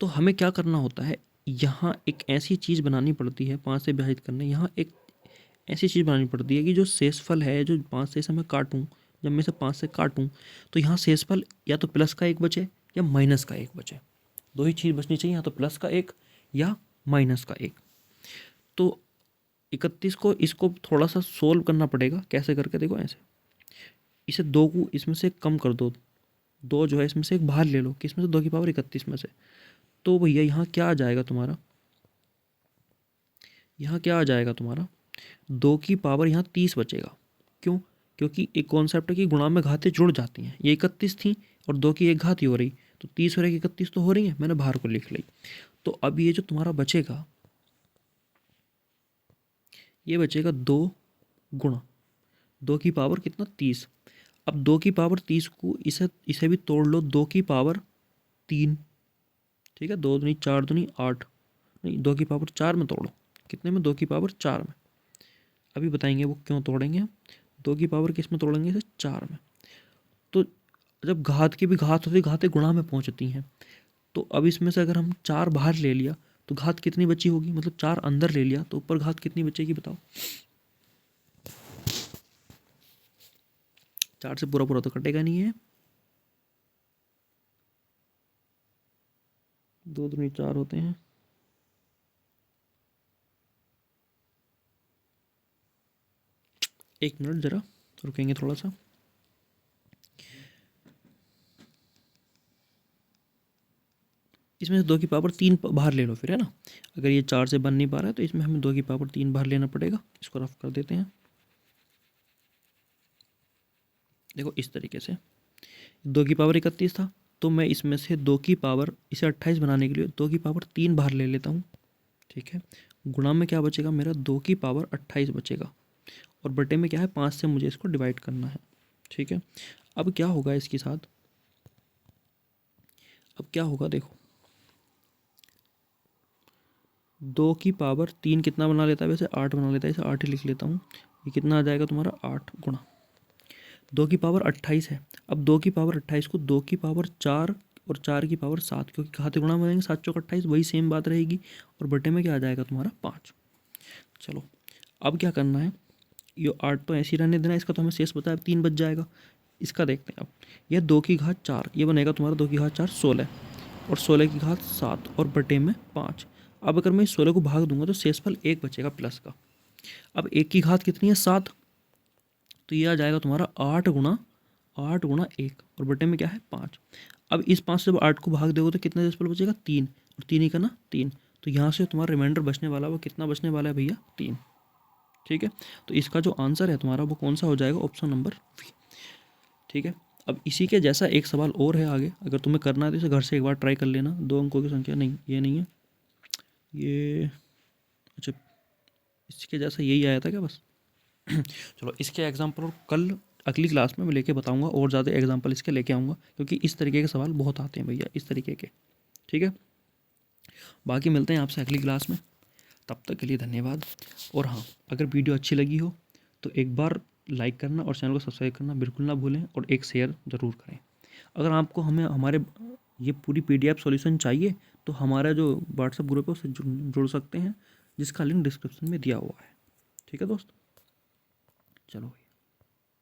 तो हमें क्या करना होता है, यहाँ एक ऐसी चीज़ बनानी पड़ती है 5 से विभाजित करने, यहाँ एक ऐसी चीज़ बनानी पड़ती है कि जो शेषफल है, जो 5 से मैं काटूँ, जब मैं इसे 5 से काटूँ तो यहाँ शेषफल या तो प्लस का 1 बचे या माइनस का 1 बचे। दो ही चीज़ बचनी चाहिए, या तो प्लस का 1 या माइनस का 1। तो 31 को, इसको थोड़ा सा सोल्व करना पड़ेगा। कैसे करके, देखो ऐसे, इसे 2 को इसमें से कम कर दो, 2 जो है इसमें से एक बाहर ले लो, किसमें से, 2 की पावर 31 में से। तो भैया यहाँ क्या आ जाएगा तुम्हारा, यहाँ क्या आ जाएगा तुम्हारा, 2 की पावर यहाँ 30 बचेगा। क्यों, क्योंकि एक कॉन्सेप्ट है कि गुणा में घातें जुड़ जाती हैं। ये 31 थी और 2 की एक घात ही हो रही, तो 30 हो रही, 31 तो हो रही है, मैंने बाहर को लिख ली। तो अब ये जो तुम्हारा बचेगा, ये बचेगा 2 गुणा 2 की पावर कितना, 30। अब 2 की पावर 30 को इसे इसे भी तोड़ लो, 2 की पावर 3, ठीक है, 2 दूनी 4 दूनी 8, नहीं 2 की पावर 4 में तोड़ो, कितने में, 2 की पावर 4 में। अभी बताएंगे वो क्यों तोड़ेंगे हम। 2 की पावर किस में तोड़ेंगे, इसे 4 में। तो जब घात की भी घात होती है, घातें गुणा में पहुंचती हैं, तो अब इसमें से अगर हम 4 बाहर ले लिया तो घात कितनी बची होगी, मतलब 4 अंदर ले लिया तो ऊपर घात कितनी बचेगी बताओ। 4 से पूरा पूरा तो कटेगा नहीं है, 2 दूनी 4 होते हैं, एक मिनट जरा रुकेंगे थोड़ा सा। इसमें से 2 की पावर 3 बाहर ले लो फिर, है ना। अगर ये 4 से बन नहीं पा रहा है तो इसमें हमें 2 की पावर 3 बाहर लेना पड़ेगा। इसको रफ कर देते हैं, देखो इस तरीके से। 2 की पावर 31 था, तो मैं इसमें से 2 की पावर, इसे 28 बनाने के लिए 2 की पावर 3 बाहर ले लेता हूँ, ठीक है। गुणा में क्या बचेगा मेरा, 2 की पावर 28 बचेगा, और बटे में क्या है, 5 से मुझे इसको डिवाइड करना है, ठीक है। अब क्या होगा इसके साथ, अब क्या होगा देखो, 2 की पावर 3 कितना बना लेता है वैसे, 8 बना लेता है, इसे 8 ही लिख लेता हूँ। ये कितना आ जाएगा तुम्हारा, 8 गुणा 2 की पावर 28 है। अब 2 की पावर 28 को 2 की पावर 4 और 4 की पावर 7, क्योंकि खाते गुणा में रहेंगे, 7 चौक 28, वही सेम बात रहेगी, और बटे में क्या आ जाएगा तुम्हारा, 5। चलो अब क्या करना है, ये 8 तो ऐसे ही रहने देना, इसका तो हमें शेष बता है, 3 बच जाएगा। इसका देखते हैं अब, यह 2 की घात 4, ये बनेगा तुम्हारा 2 की घात 4 16, और 16 की घात 7 और बटे में 5। अब अगर मैं इस 16 को भाग दूंगा तो शेषफल 1 बचेगा प्लस का। अब 1 की घात कितनी है, 7, तो ये आ जाएगा तुम्हारा 8 गुणा 1, और बटे में क्या है, 5। अब इस 5 से जब 8 को भाग दोगे तो कितना शेषफल बचेगा, 3, और 3 ही का ना 3, तो यहाँ से तुम्हारा रिमाइंडर बचने वाला वो कितना बचने वाला है भैया, 3, ठीक है। तो इसका जो आंसर है तुम्हारा वो कौन सा हो जाएगा, ऑप्शन नंबर वी, ठीक है। अब इसी के जैसा एक सवाल और है आगे, अगर तुम्हें करना है तो इसे घर से एक बार ट्राई कर लेना। 2 अंकों की संख्या, नहीं ये नहीं है, ये, अच्छा इसके जैसा यही आया था क्या बस। चलो इसके एग्जाम्पल कल अगली क्लास में मैं लेके बताऊंगा, और ज़्यादा एग्जाम्पल इसके लेके आऊँगा, क्योंकि इस तरीके के सवाल बहुत आते हैं भैया, इस तरीके के, ठीक है। बाकी मिलते हैं आपसे अगली क्लास में, तब तक के लिए धन्यवाद। और हाँ, अगर वीडियो अच्छी लगी हो तो एक बार लाइक करना और चैनल को सब्सक्राइब करना बिल्कुल ना भूलें, और एक शेयर ज़रूर करें। अगर आपको हमें हमारे ये पूरी PDF सॉल्यूशन चाहिए तो हमारा जो व्हाट्सएप ग्रुप है उससे जुड़ सकते हैं, जिसका लिंक डिस्क्रिप्शन में दिया हुआ है, ठीक है दोस्त। चलो।